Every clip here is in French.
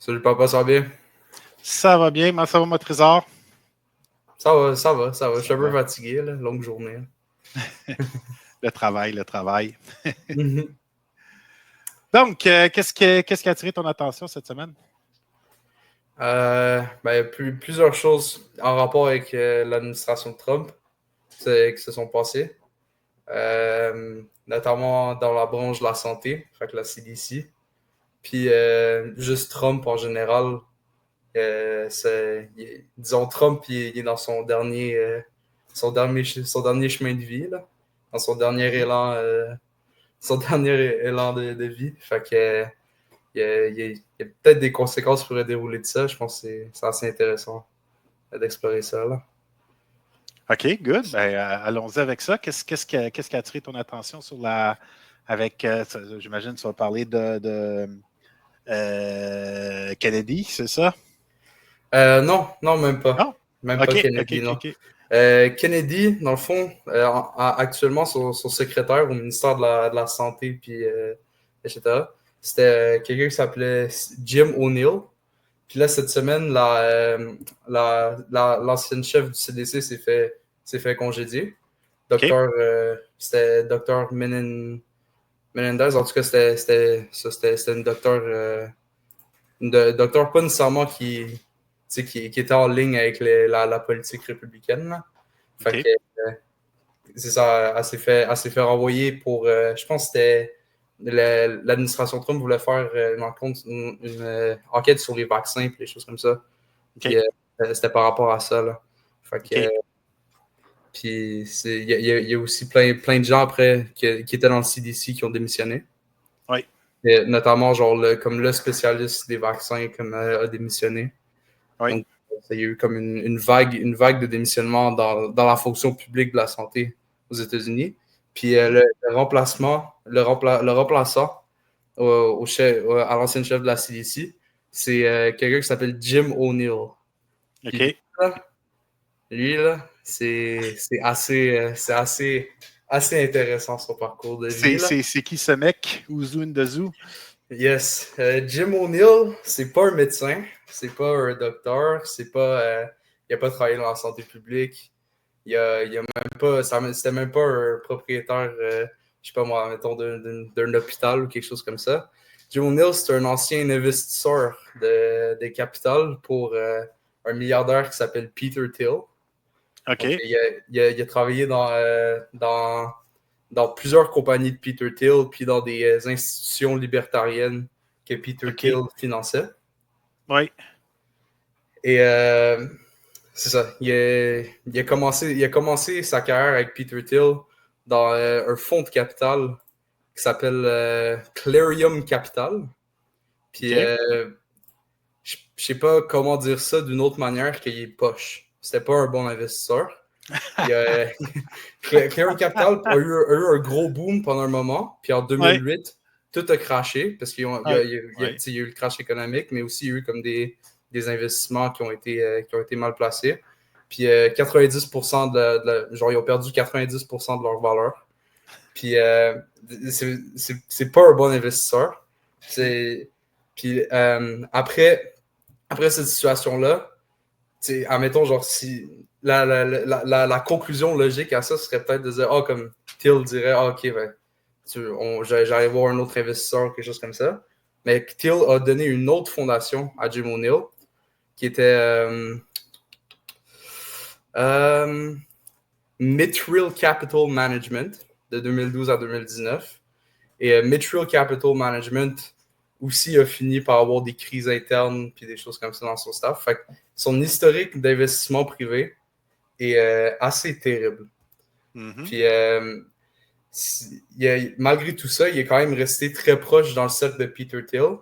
Salut papa, ça va bien? Ça va bien, mais ça va, mon trésor? Ça va. Je suis Ça un peu va. fatigué, là, longue journée. Le travail, le travail. Mhm. Donc, qu'est-ce qui a attiré ton attention cette semaine? Plusieurs choses en rapport avec l'administration de Trump qui se sont passées, notamment dans la branche de la santé, fait que la CDC, puis juste Trump en général. Disons, Trump, il est dans son dernier chemin de vie, là, dans Mhm. son dernier élan de vie. Fait que, il y a peut-être des conséquences qui pourraient dérouler de ça. Je pense que c'est assez intéressant d'explorer ça, là. OK, good. Ben, allons-y avec ça. Qu'est-ce qui a attiré ton attention sur la. Avec, j'imagine que tu vas parler de Kennedy, c'est ça? Non, même pas. Non? Même pas OK, OK, Kennedy, OK, non. OK. Kennedy, dans le fond, actuellement, son secrétaire au ministère de la Santé, puis etc., c'était quelqu'un qui s'appelait Jim O'Neill. Puis là, cette semaine, l'ancienne chef du CDC s'est fait congédier. OK. C'était docteur Menendez. En tout cas, c'était une docteur, docteur pas nécessairement qui était en ligne avec la politique républicaine, là. Fait OK. que c'est ça, elle s'est fait renvoyer pour, je pense que c'était l'administration Trump voulait faire une enquête sur les vaccins et des choses comme ça. Puis OK. c'était par rapport à ça, là. Fait que, OK. puis il y a aussi plein de gens après qui étaient dans le CDC qui ont démissionné. Oui. Et notamment, genre, comme le spécialiste des vaccins comme, a démissionné. Oui. Donc, il y a eu comme une vague de démissionnement dans la fonction publique de la santé aux États-Unis. Puis Mhm. le remplaçant à l'ancien chef de la CDC, c'est quelqu'un qui s'appelle Jim O'Neill. Puis OK. lui, là, assez intéressant son parcours de vie, là. C'est qui ce mec? Ouzou Ndezou? Yes. Jim O'Neill, c'est pas un médecin, c'est pas un docteur, il a pas travaillé dans la santé publique, il a même pas, c'était même pas un propriétaire, je sais pas moi, mettons, d'un hôpital ou quelque chose comme ça. Jim O'Neill, c'est un ancien investisseur de capital pour un milliardaire qui s'appelle Peter Thiel. Donc, OK. il a travaillé dans plusieurs compagnies de Peter Thiel, puis dans des institutions libertariennes que Peter OK. Thiel finançait. Oui. Et c'est ça. Il a commencé sa carrière avec Peter Thiel dans un fonds de capital qui s'appelle Clarium Capital. Puis OK. je sais pas comment dire ça d'une autre manière qu'il est poche. C'était pas un bon investisseur. Il a, Clarion Capital a eu un gros boom pendant un moment, puis en Oui. 2008, tout a crashé parce Oui. il y a eu le crash économique, mais aussi il y a eu comme des investissements qui ont été mal placés. Puis 90% genre, ils ont perdu 90% de leur valeur. Puis c'est pas un bon investisseur. Puis après cette situation-là, admettons, genre, si la conclusion logique à ça serait peut-être de dire, ah, comme Till dirait, ah, ok, ben, j'allais voir un autre investisseur ou quelque chose comme ça. Mais Till a donné une autre fondation à Jim O'Neill qui était euh, Mithril Capital Management de 2012 à 2019. Et Mithril Capital Management aussi a fini par avoir des crises internes puis des choses comme ça dans son staff. Fait que son historique d'investissement privé est assez terrible. Mhm. Puis malgré tout ça, il est quand même resté très proche dans le cercle de Peter Thiel.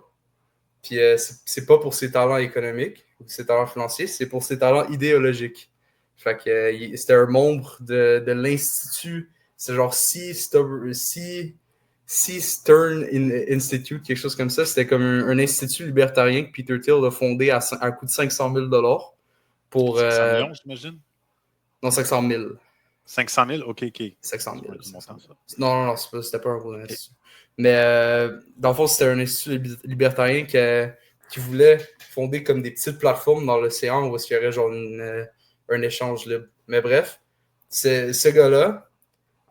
Puis c'est pas pour ses talents économiques ou ses talents financiers, c'est pour ses talents idéologiques. Fait que c'était un membre de l'Institut, c'est genre Sea Stern Institute, quelque chose comme ça. C'était comme un institut libertarien que Peter Thiel a fondé à un coût de 500 000 pour. 500 millions, j'imagine? Non, 500 000. 500 000? OK, OK. 500 C'est pas 000. un gros 500 montant, 000. ça. Non, c'était pas un gros OK. institut. Mais dans le fond, c'était un institut libertarien qui qui voulait fonder comme des petites plateformes dans l'océan où il y aurait genre un échange libre. Mais bref, ce gars-là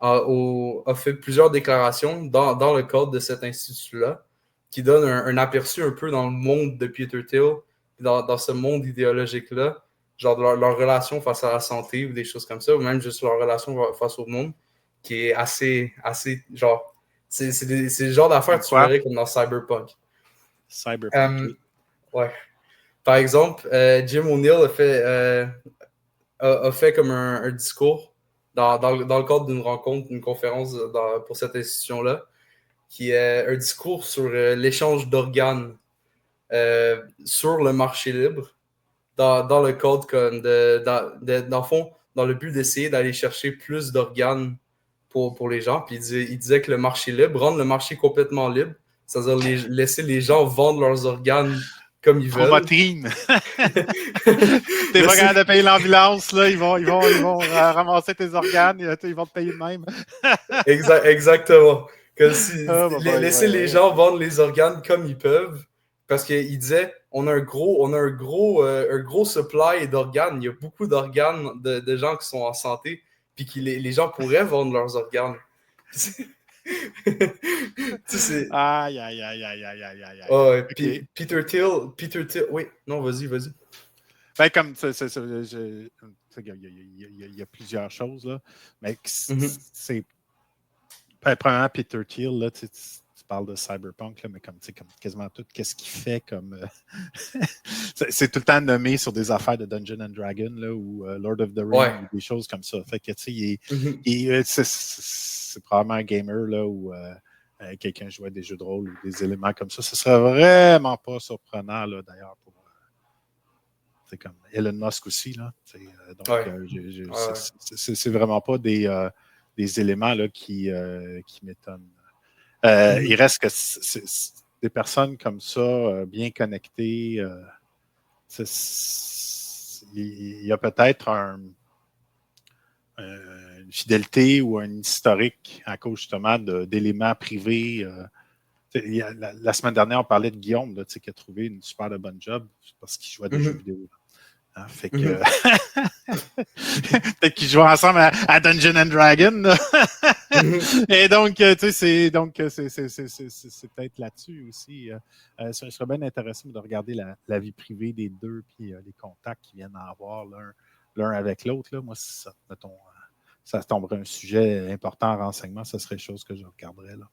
a fait plusieurs déclarations dans le cadre de cet institut-là qui donnent un aperçu un peu dans le monde de Peter Thiel, dans ce monde idéologique-là, genre de leur relation face à la santé ou des choses comme ça, ou même juste leur relation face au monde, qui est assez genre, c'est le genre d'affaires que tu verrais comme dans Cyberpunk. Cyberpunk. Ouais. Par exemple, Jim O'Neill a fait comme un discours dans le cadre d'une rencontre, d'une conférence pour cette institution-là, qui est un discours sur l'échange d'organes sur le marché libre, dans le cadre comme dans le fond, dans le but d'essayer d'aller chercher plus d'organes pour les gens. Puis il disait que le marché libre, rendre le marché complètement libre, c'est-à-dire laisser les gens vendre leurs organes comme ils veulent. Promotrine. T'es pas capable de payer l'ambulance, là, ils vont ramasser tes organes, ils vont te payer de même. Exactement. Laisser les gens vendre les organes comme ils peuvent. Parce qu'il disait, on a un gros supply d'organes. Il y a beaucoup d'organes de gens qui sont en santé, puis les gens pourraient vendre leurs organes. Aïe, aïe, aïe, aïe, aïe, aïe, aïe. Okay. Peter Thiel, oui, non, vas-y. Ben, comme il y a plusieurs choses, là, mais c'est premièrement, Peter Thiel, là, tu parles de Cyberpunk, là, mais comme quasiment tout, qu'est-ce qu'il fait comme. C'est tout le temps nommé sur des affaires de Dungeons and Dragons là, ou Lord of the Rings ou des choses comme ça. Fait que, tu sais, c'est probablement un gamer là, ou quelqu'un jouait des jeux de rôle ou des éléments comme ça. Ce serait vraiment pas surprenant, là, d'ailleurs, pour. C'est comme Elon Musk aussi, là. Donc, c'est vraiment pas des éléments là, qui m'étonnent. Il reste que des personnes comme ça, bien connectées, il y a peut-être une fidélité ou un historique à cause justement d'éléments privés. La semaine dernière, on parlait de Guillaume là, qui a trouvé une super de bonne job parce qu'il jouait à des jeux vidéo. Hein, fait que peut-être qu'ils jouent ensemble à Dungeons and Dragons. Et donc, tu sais, c'est peut-être là-dessus aussi. Je serais bien intéressé de regarder la vie privée des deux puis les contacts qu'ils viennent avoir l'un avec l'autre. Là. Moi, si ça tomberait un sujet important en renseignement, ce serait chose que je regarderais. Là.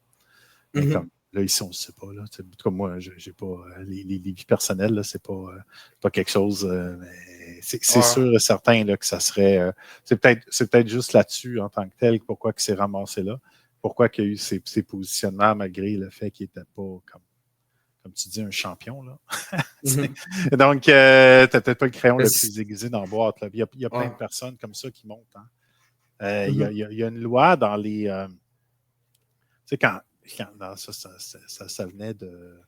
Mais comme là, ici, on ne sait pas. Là. Comme moi, j'ai pas les vies personnelles, là, c'est pas quelque chose. Mais c'est sûr et certain là, que ça serait. C'est peut-être juste là-dessus en tant que tel, pourquoi il s'est ramassé là. Pourquoi il y a eu ces positionnements malgré le fait qu'il n'était pas comme tu dis, un champion. Là. Donc, tu n'as peut-être pas le crayon le plus aiguisé dans la boîte. Là. Il y a plein de personnes comme ça qui montent. Hein. Il y a une loi dans les. Tu sais, quand ça venait de.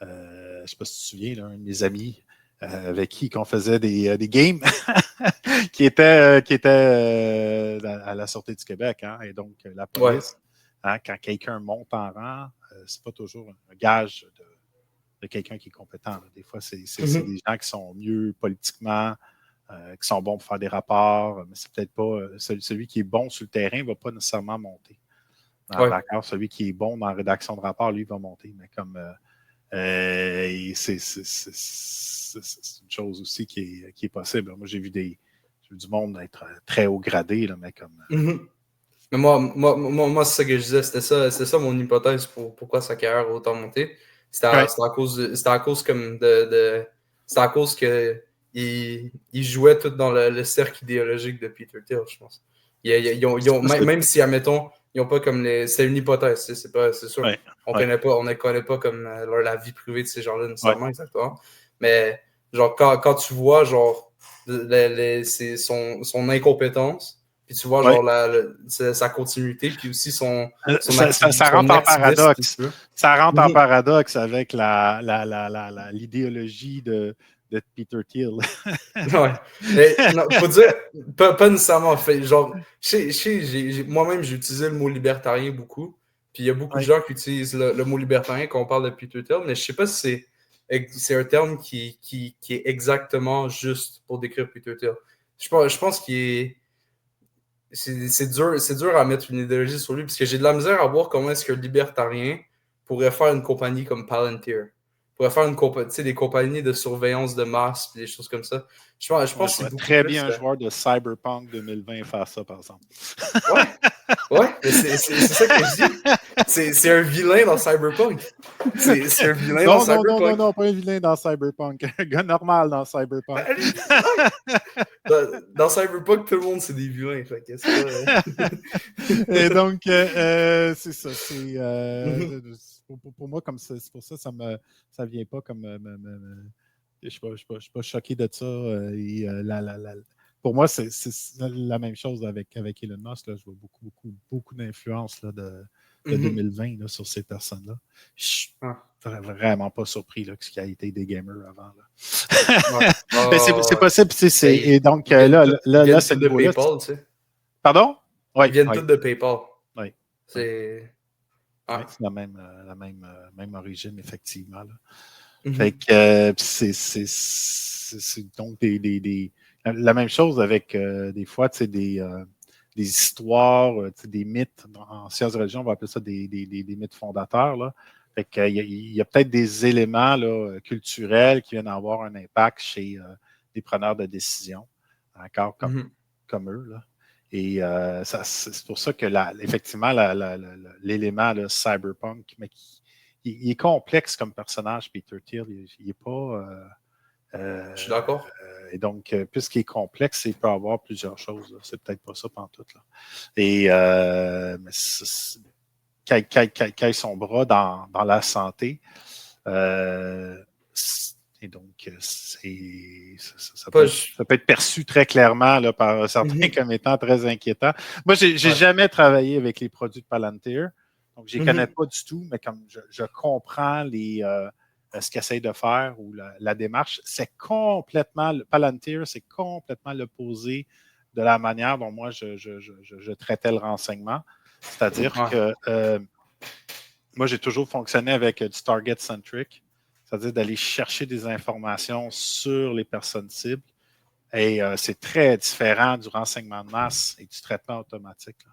Je ne sais pas si tu te souviens, là, un de mes amis avec qui on faisait des games qui était à la Sûreté du Québec. Hein, et donc, la police, hein, quand quelqu'un monte en rang, c'est pas toujours un gage de quelqu'un qui est compétent. Là. Des fois, c'est des gens qui sont mieux politiquement, qui sont bons pour faire des rapports, mais c'est peut-être pas. Celui qui est bon sur le terrain ne va pas nécessairement monter. D'accord, celui qui est bon dans la rédaction de rapport, lui, va monter. Mais comme c'est une chose aussi qui est possible. Moi, j'ai vu du monde être très haut gradé, là, mais comme. Mais moi c'est ça que je disais, c'était ça mon hypothèse pour pourquoi sa carrière a autant monté. C'était à cause comme c'était à cause que il jouait tout dans le cercle idéologique de Peter Thiel, je pense. Même si, admettons, ils n'ont pas comme c'est une hypothèse, c'est sûr. On ne connaît pas comme la vie privée de ces gens-là nécessairement, exactement. Mais genre quand tu vois genre son incompétence, puis tu vois genre sa continuité, puis aussi son ça rentre en paradoxe. Ça rentre en paradoxe avec l'idéologie de Peter Thiel. Mais faut dire, pas nécessairement fait. Genre, moi-même, j'ai utilisé le mot libertarien beaucoup. Puis il y a beaucoup de gens qui utilisent le mot libertarien quand on parle de Peter Thiel, mais je sais pas si c'est c'est un terme qui est exactement juste pour décrire Peter Thiel. Je pense qu'il est. C'est dur à mettre une idéologie sur lui, parce que j'ai de la misère à voir comment est-ce qu'un libertarien pourrait faire une compagnie comme Palantir. Pourrait faire des compagnies de surveillance de masse et des choses comme ça. Je pense Je que c'est vois beaucoup très plus. bien un joueur de Cyberpunk 2020 faire ça, par exemple. Ouais, ouais, mais c'est ça que je dis. C'est un vilain dans Cyberpunk. C'est un vilain dans Cyberpunk. Non, pas un vilain dans Cyberpunk. Un gars normal dans Cyberpunk. Dans Cyberpunk, tout le monde, c'est des vilains. Fait que c'est pas, Et donc, c'est ça. Mhm. Pour moi, comme c'est pour ça, ça vient pas comme. Je ne suis pas choqué de ça. Pour moi, c'est la même chose avec Elon Musk. Là. Je vois beaucoup d'influence là, de Mhm. 2020 là, sur ces personnes-là. Je suis Ah, vraiment pas surpris là, que ce qui a été des gamers avant. Là. ouais. Mais c'est possible. Ben, Et donc, ils là, viennent ce tous de niveau-là. PayPal, tu sais. Pardon? Ils Oui, viennent oui, tous de PayPal. oui. Oui. C'est. Oui, Ah. c'est même origine, effectivement. Là. Fait Mhm. que c'est donc la même chose avec des fois, tu sais, des histoires, tu sais, des mythes. En sciences de religion, on va appeler ça des mythes fondateurs. Là. Fait que, il y a peut-être des éléments là, culturels qui viennent avoir un impact chez des preneurs de décision, encore Mhm. comme eux. Là. Et c'est pour ça que effectivement, l'élément là, cyberpunk, mais il est complexe comme personnage, Peter Thiel. Il n'est pas. Je suis d'accord. Et donc, puisqu'il est complexe, il peut avoir plusieurs choses. Là. C'est peut-être pas ça pantoute. Là. Et mais quand son bras dans la santé, et donc, Pas, je- ça peut être perçu très clairement là, par certains Mhm. comme étant très inquiétant. Moi, j'ai Ouais. jamais travaillé avec les produits de Palantir, donc je ne les connais Mhm. pas du tout, mais comme je comprends ce qu'ils essayent de faire ou la démarche, Palantir, c'est complètement l'opposé de la manière dont moi je traitais le renseignement. C'est-à-dire Ouais. que moi, j'ai toujours fonctionné avec du target centric, c'est-à-dire d'aller chercher des informations sur les personnes cibles. Et c'est très différent du renseignement de masse et du traitement automatique. Là.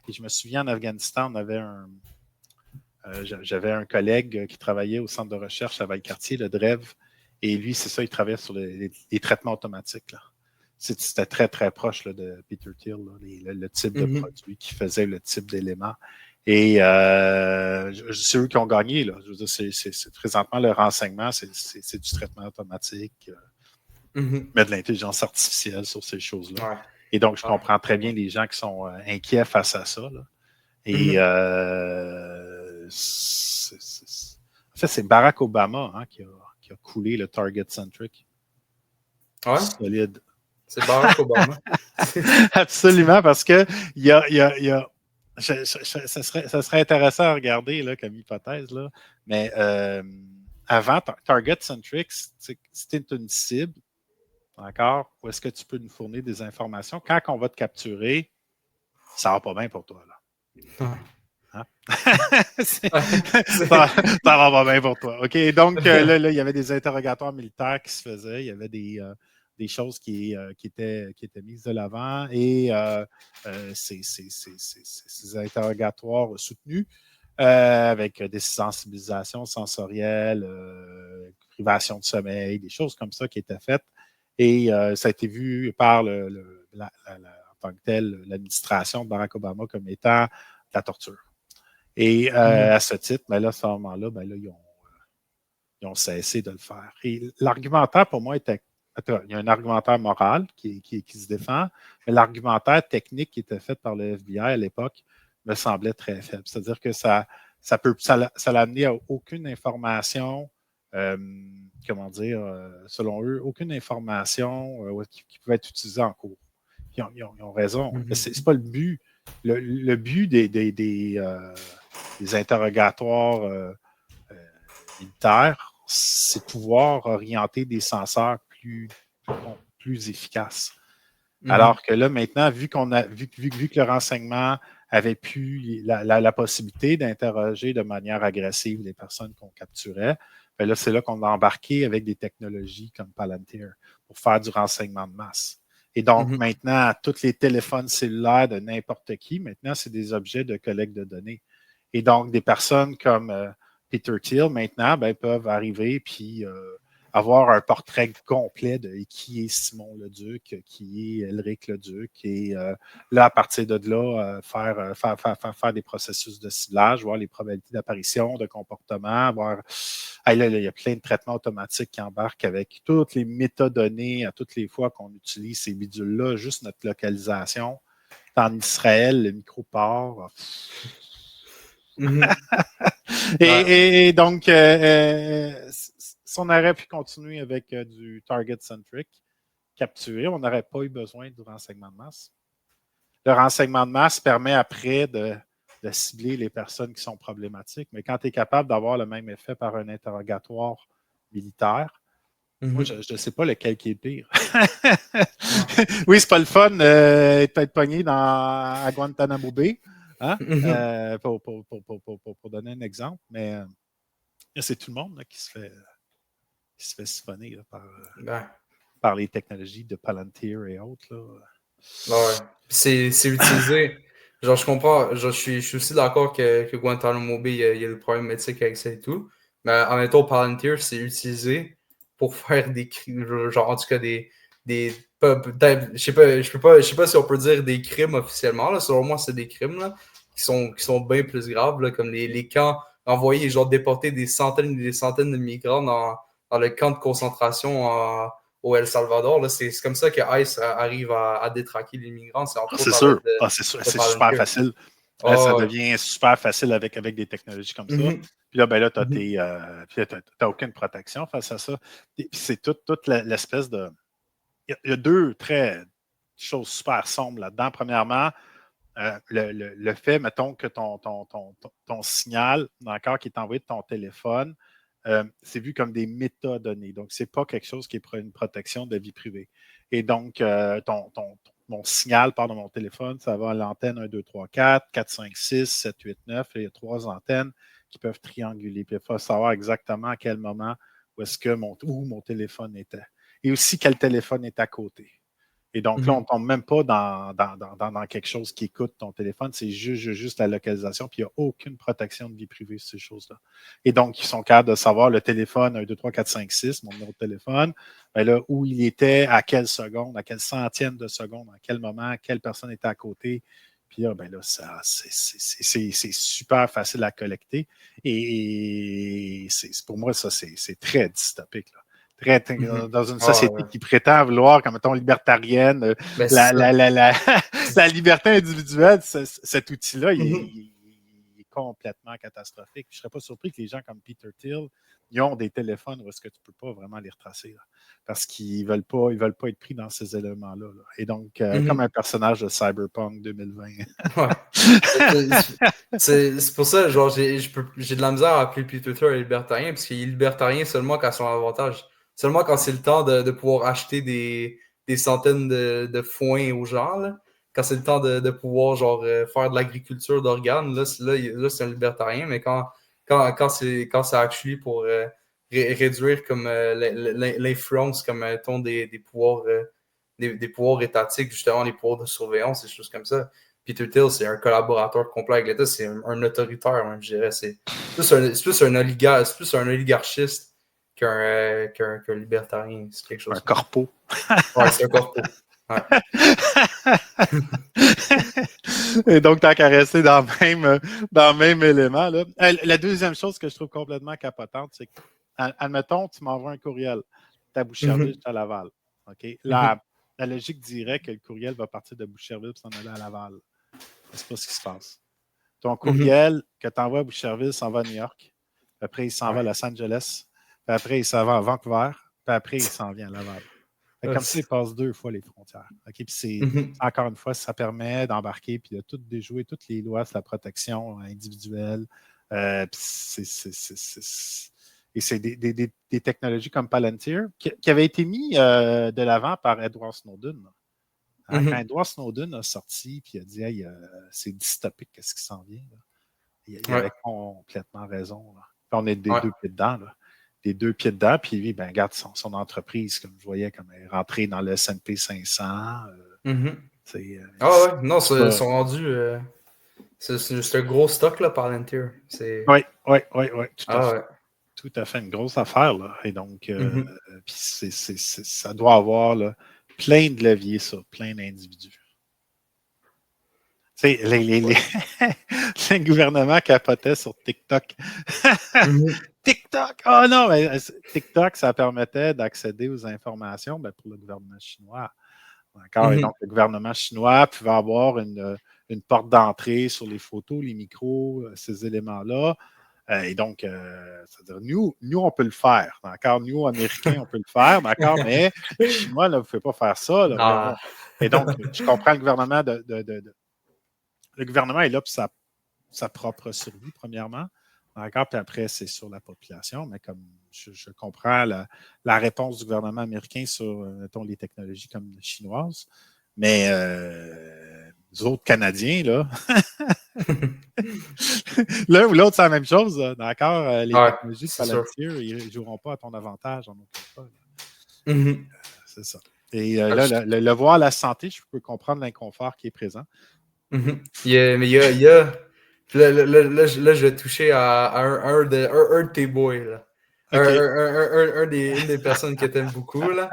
Et je me souviens, en Afghanistan, j'avais un collègue qui travaillait au centre de recherche à Valcartier, le DREV, et lui, c'est ça, il travaillait sur les traitements automatiques. Là. C'était très, très proche là, de Peter Thiel, là, le type de Mhm. produit qui faisait le type d'éléments. Et c'est eux qui ont gagné. Là. Je veux dire, c'est présentement le renseignement, c'est du traitement automatique, Mhm. mais de l'intelligence artificielle sur ces choses-là. Ouais. Et donc, je Ouais. comprends très bien les gens qui sont inquiets face à ça. Là. Et Mhm. en fait, c'est Barack Obama hein, qui a coulé le Target Centric. Ouais. Solide. C'est Barack Obama. Absolument, parce que il y a ça serait intéressant à regarder là, comme hypothèse, là, mais avant, Target Centric, si tu es une cible, d'accord, où est-ce que tu peux nous fournir des informations? Quand on va te capturer, ça va pas bien pour toi. Là. Ouais. Hein? C'est- Ça va pas bien pour toi. OK, donc là, il y avait des interrogatoires militaires qui se faisaient, il y avait des choses qui étaient mises de l'avant et ces interrogatoires soutenus avec des sensibilisations sensorielles, privation de sommeil, des choses comme ça qui étaient faites. Et ça a été vu par en tant que tel l'administration de Barack Obama comme étant la torture. Et Mhm. à ce titre, ben là, à ce moment-là, ben là, ils ont cessé de le faire. Et l'argumentaire, pour moi, était. Attends, il y a un argumentaire moral qui se défend, mais l'argumentaire technique qui était fait par le FBI à l'époque me semblait très faible. C'est-à-dire que ça l'a amené à aucune information, comment dire, selon eux, aucune information qui pouvait être utilisée en cours. Ils ont raison. Mais Mhm. c'est pas le but. Le but des interrogatoires militaires, c'est pouvoir orienter des censeurs plus efficaces. Mhm. Alors que là, maintenant, vu que le renseignement avait pu la possibilité d'interroger de manière agressive les personnes qu'on capturait, Ben là, c'est là qu'on a embarqué avec des technologies comme Palantir pour faire du renseignement de masse. Et donc, maintenant, tous les téléphones cellulaires de n'importe qui, maintenant, c'est des objets de collecte de données. Et donc, des personnes comme Peter Thiel, maintenant, ben, peuvent arriver puis avoir un portrait complet de qui est Simon Leduc, qui est Elric Leduc, et là, à partir de là, faire des processus de ciblage, voir les probabilités d'apparition, de comportement, voir... Là, il y a plein de traitements automatiques qui embarquent avec toutes les métadonnées à toutes les fois qu'on utilise ces bidules-là, juste notre localisation. En Israël, le microport. Et donc, si on aurait pu continuer avec du target-centric, capturé, on n'aurait pas eu besoin du renseignement de masse. Le renseignement de masse permet après de cibler les personnes qui sont problématiques, mais quand tu es capable d'avoir le même effet par un interrogatoire militaire, moi, je ne sais pas lequel qui est pire. Oui, c'est pas le fun d'être pogné à Guantanamo Bay, hein? Pour donner un exemple, mais c'est tout le monde là, qui se fait siphonner par les technologies de Palantir et autres. Là. Ouais. C'est utilisé. Genre, je comprends. Genre, je suis aussi d'accord que Guantanamo Bay, il y a des problèmes éthiques avec ça et tout. Mais en même temps, Palantir, c'est utilisé pour faire des crimes. Genre, en tout cas, je sais pas si on peut dire des crimes officiellement. Là. Selon moi, c'est des crimes là, qui sont bien plus graves, là, comme les camps envoyer, genre, déporter des centaines et des centaines de migrants dans le camp de concentration au El Salvador. C'est comme ça que ICE arrive à détraquer les migrants. C'est entre autres à l'aide de c'est sûr. de C'est Palantir. super facile. Ça devient super facile avec des technologies comme ça. Puis là, ben là, tu n'as aucune protection face à ça. Puis c'est toute l'espèce de... Il y a deux choses super sombres là-dedans. Premièrement, le fait, mettons, que ton signal, d'accord, qui est envoyé de ton téléphone, c'est vu comme des métadonnées. Donc, ce n'est pas quelque chose qui est pour une protection de vie privée. Et donc, mon signal part de mon téléphone, ça va à l'antenne 1, 2, 3, 4, 4, 5, 6, 7, 8, 9. Et il y a 3 antennes qui peuvent trianguler. Puis il faut savoir exactement à quel moment où mon téléphone était. Et aussi quel téléphone est à côté. Et donc là, on ne tombe même pas dans quelque chose qui écoute ton téléphone, c'est juste la localisation, puis il n'y a aucune protection de vie privée sur ces choses-là. Et donc, ils sont capables de savoir le téléphone 1, 2, 3, 4, 5, 6, mon numéro de téléphone, ben là, où il était, à quelle seconde, à quelle centième de seconde, à quel moment, quelle personne était à côté. Puis là, ben là, c'est super facile à collecter. Et pour moi, ça, c'est très dystopique, là. Dans une société qui prétend vouloir, comme mettons, libertarienne, la liberté individuelle, cet outil-là, il est complètement catastrophique. Je ne serais pas surpris que les gens comme Peter Thiel, ils ont des téléphones où est-ce que tu ne peux pas vraiment les retracer, là, parce qu'ils ne veulent pas être pris dans ces éléments-là. Là. Et donc, comme un personnage de Cyberpunk 2020. C'est pour ça, genre, j'ai de la misère à appeler Peter Thiel libertarien, parce qu'il est libertarien seulement quand son avantage. Seulement quand c'est le temps de pouvoir acheter des centaines de foins aux gens, là. Quand c'est le temps de pouvoir genre, faire de l'agriculture d'organes, là, c'est un libertarien, mais quand c'est actually pour réduire comme l'influence comme des pouvoirs des pouvoirs étatiques, justement les pouvoirs de surveillance, des choses comme ça. Peter Thiel, c'est un collaborateur complet avec l'État, c'est un autoritaire, même, je dirais. C'est plus un oligarchiste qu'un libertarien. C'est quelque chose. Un corpo. Ouais, c'est un corpo. Ouais. Et donc, tant qu'à rester dans le même élément. Là. La deuxième chose que je trouve complètement capotante, c'est que, admettons, tu m'envoies un courriel, ta Boucherville, à Laval. OK? La logique dirait que le courriel va partir de Boucherville et s'en aller à Laval. C'est pas ce qui se passe. Ton courriel que tu envoies à Boucherville s'en va à New York. Après, il s'en va à Los Angeles. Puis après, il s'en va à Vancouver. Puis après, il s'en vient à Laval. Comme ça, il passe 2 fois les frontières. Okay? Puis encore une fois, ça permet d'embarquer puis de tout déjouer toutes les lois sur la protection individuelle. Et c'est des technologies comme Palantir qui avaient été mis de l'avant par Edward Snowden. Quand Edward Snowden a sorti puis il a dit hey, c'est dystopique, qu'est-ce qui s'en vient? Là? Il avait complètement raison. Là. Puis on est des deux pieds dedans. Là. des 2 pieds dedans. Puis, ben, regarde son entreprise, comme je voyais, comme elle est rentrée dans le S&P 500. Ah ouais, non, ils sont rendus. C'est un gros stock là, Palantir. Oui, tout à Ah fait. ouais. Tout à fait, une grosse affaire. Là. Et donc, puis ça doit avoir là, plein de leviers, ça, plein d'individus. Tu sais, le gouvernement capotait sur TikTok. TikTok! Oh non, mais TikTok, ça permettait d'accéder aux informations pour le gouvernement chinois. D'accord? Et donc, le gouvernement chinois pouvait avoir une porte d'entrée sur les photos, les micros, ces éléments-là. Et donc, c'est-à-dire, nous, on peut le faire. D'accord? Nous, Américains, on peut le faire. D'accord? Mais les Chinois, là, vous ne pouvez pas faire ça. Là, et donc, je comprends le gouvernement le gouvernement est là pour sa propre survie, premièrement. D'accord? Puis après, c'est sur la population. Mais comme je comprends la réponse du gouvernement américain sur, mettons, les technologies comme chinoises. Mais les autres Canadiens, là, l'un ou l'autre, c'est la même chose. D'accord? Les technologies de Palantir, ils ne joueront pas à ton avantage en aucun cas. C'est ça. Et là, le voir à la santé, je peux comprendre l'inconfort qui est présent. Mais il y a là, je vais toucher à un de tes boys. Là. Okay. Une des personnes que t'aimes beaucoup. Là.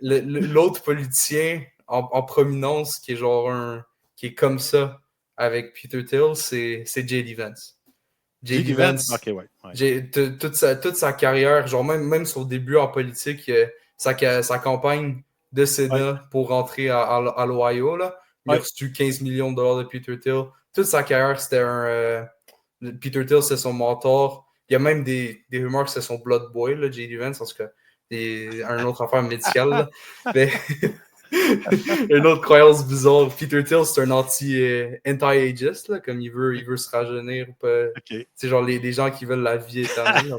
L'autre politicien en prominence qui est qui est comme ça avec Peter Thiel, c'est J.D. Vance. J.D. Vance, okay, ouais. toute sa carrière, genre même son début en politique, sa campagne de Sénat pour rentrer à l'Ohio, là, il a reçu 15 millions de dollars de Peter Thiel. Toute sa carrière, c'était Peter Thiel, c'est son mentor. Il y a même des rumeurs que c'est son blood boy, là, J.D. Vance, en tout cas. Un autre affaire médicale. Mais une autre croyance bizarre. Peter Thiel, c'est un anti-ageist, comme il veut se rajeunir. C'est genre les gens qui veulent la vie éternelle.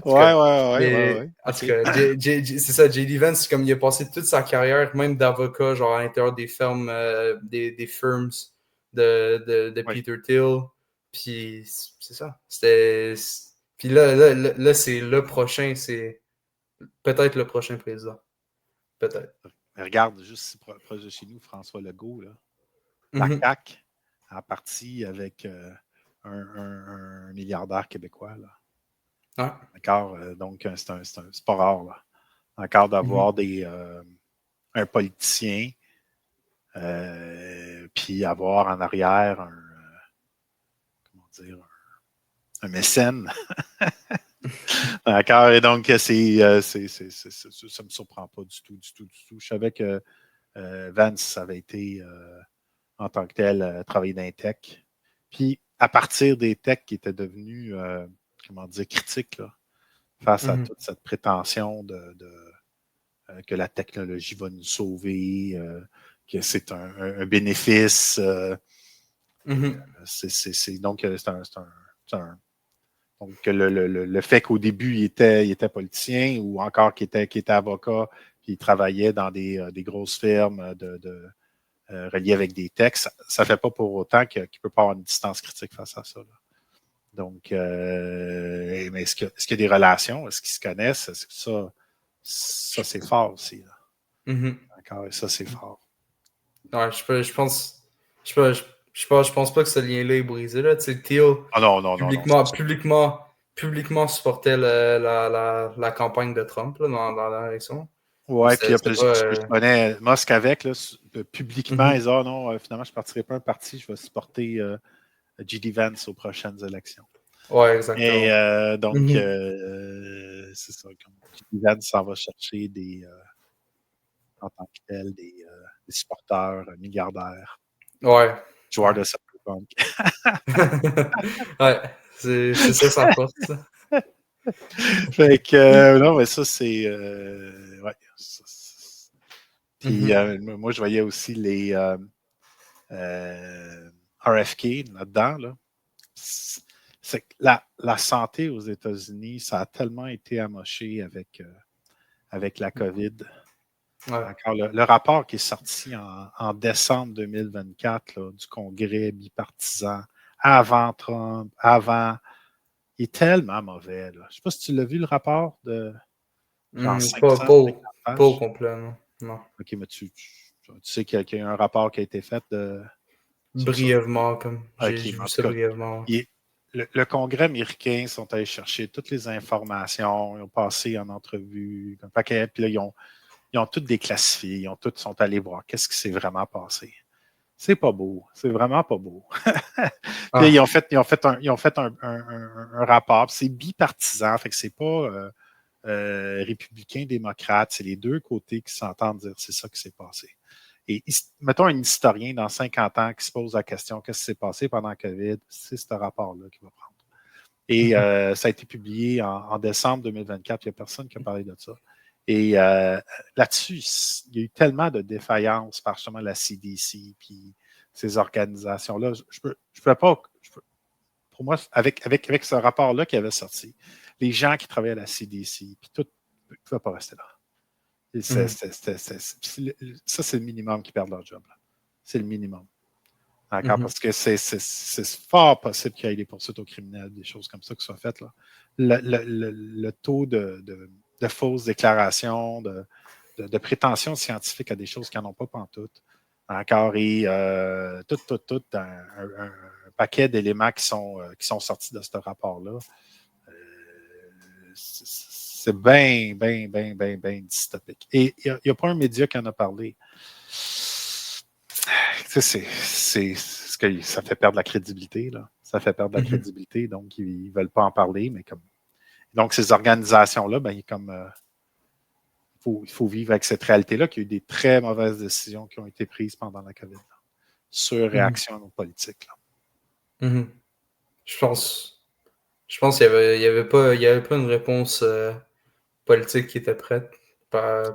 Ouais. En tout cas, c'est ça, J.D. Vance, comme il a passé toute sa carrière, même d'avocat, genre à l'intérieur des fermes, des firms de Peter Thiel. Puis c'est ça. Puis là c'est le prochain, c'est peut-être le prochain président. Peut-être. Regarde, juste proche de chez nous, François Legault, là. La CAQ a parti avec un milliardaire québécois. Là. Ouais. D'accord? Donc, c'est pas rare. Là. Encore d'avoir un politicien, puis avoir en arrière un mécène. D'accord? Et donc, ça ne me surprend pas du tout. Je savais que Vance avait été, en tant que tel, travailler dans les techs. Puis, à partir des techs qui étaient devenus, critiques, là, face à toute cette prétention que la technologie va nous sauver, que c'est un bénéfice. Donc, donc, le fait qu'au début, il était politicien ou encore qu'il était avocat, puis il travaillait dans des grosses firmes reliées avec des textes, ça ne fait pas pour autant qu'il ne peut pas avoir une distance critique face à ça. Là. Donc, mais est-ce qu'il y a des relations? Est-ce qu'ils se connaissent? Est-ce que ça c'est fort aussi. Là. D'accord, et ça, c'est fort. Ouais, je pense pas que ce lien-là est brisé. Là. Thiel, publiquement supportait la campagne de Trump là, dans l'élection. Oui, puis je connais Musk avec, là, publiquement, ils disent non, finalement, je ne partirai pas un parti, je vais supporter J.D. Vance aux prochaines élections. Oui, exactement. Et donc, c'est ça. J.D. Vance s'en va chercher en tant que tel, des supporters milliardaires. Ouais. Joueurs de cyberpunk. Ouais, c'est ça sa force. Fait que, non, mais ça, c'est. Ouais. Puis, moi, je voyais aussi les RFK là-dedans. Là. C'est que la santé aux États-Unis, ça a tellement été amoché avec la COVID. Ouais. Le rapport qui est sorti en décembre 2024 là, du Congrès bipartisan, avant Trump, avant Il est tellement mauvais. Là. Je ne sais pas si tu l'as vu, le rapport de genre Pas, 500 pas au pages. complet, non. Non. OK, mais tu sais qu'il y a eu un rapport qui a été fait sur ça? Brièvement, comme j'ai OK, mais vu en ça tout cas, brièvement. le Congrès américain sont allés chercher toutes les informations, ils ont passé en entrevue, un paquet, puis là, ils ont tout déclassifié, ils ont tous sont allés voir qu'est-ce qui s'est vraiment passé. C'est pas beau, c'est vraiment pas beau. Puis là, ils ont fait un rapport, c'est bipartisan, fait que c'est pas républicain, démocrate, c'est les deux côtés qui s'entendent dire c'est ça qui s'est passé. Et mettons un historien dans 50 ans qui se pose la question qu'est-ce qui s'est passé pendant la COVID, c'est ce rapport-là qu'il va prendre. Et ça a été publié en décembre 2024, il n'y a personne qui a parlé de ça. Et là-dessus, il y a eu tellement de défaillances par justement la CDC puis ces organisations-là. Je peux pas. Pour moi, avec ce rapport-là qui avait sorti, les gens qui travaillaient à la CDC, puis tout, ne pouvaient pas rester là. Ça, c'est le minimum qui perdent leur job. Là. C'est le minimum. D'accord? Parce que c'est fort possible qu'il y ait des poursuites aux criminels, des choses comme ça qui soient faites. Là. Le taux de fausses déclarations, de prétentions scientifiques à des choses qui n'en ont pas pantoute. Encore, et tout un paquet d'éléments qui sont sortis de ce rapport-là. C'est bien dystopique. Et il n'y a pas un média qui en a parlé. Ça fait perdre la crédibilité. Là. Ça fait perdre la crédibilité, donc ils ne veulent pas en parler. Mais donc, ces organisations-là, ben, il faut vivre avec cette réalité-là qu'il y a eu des très mauvaises décisions qui ont été prises pendant la COVID là, sur réaction politiques. Je pense qu'il n'y avait pas une réponse politique qui était prête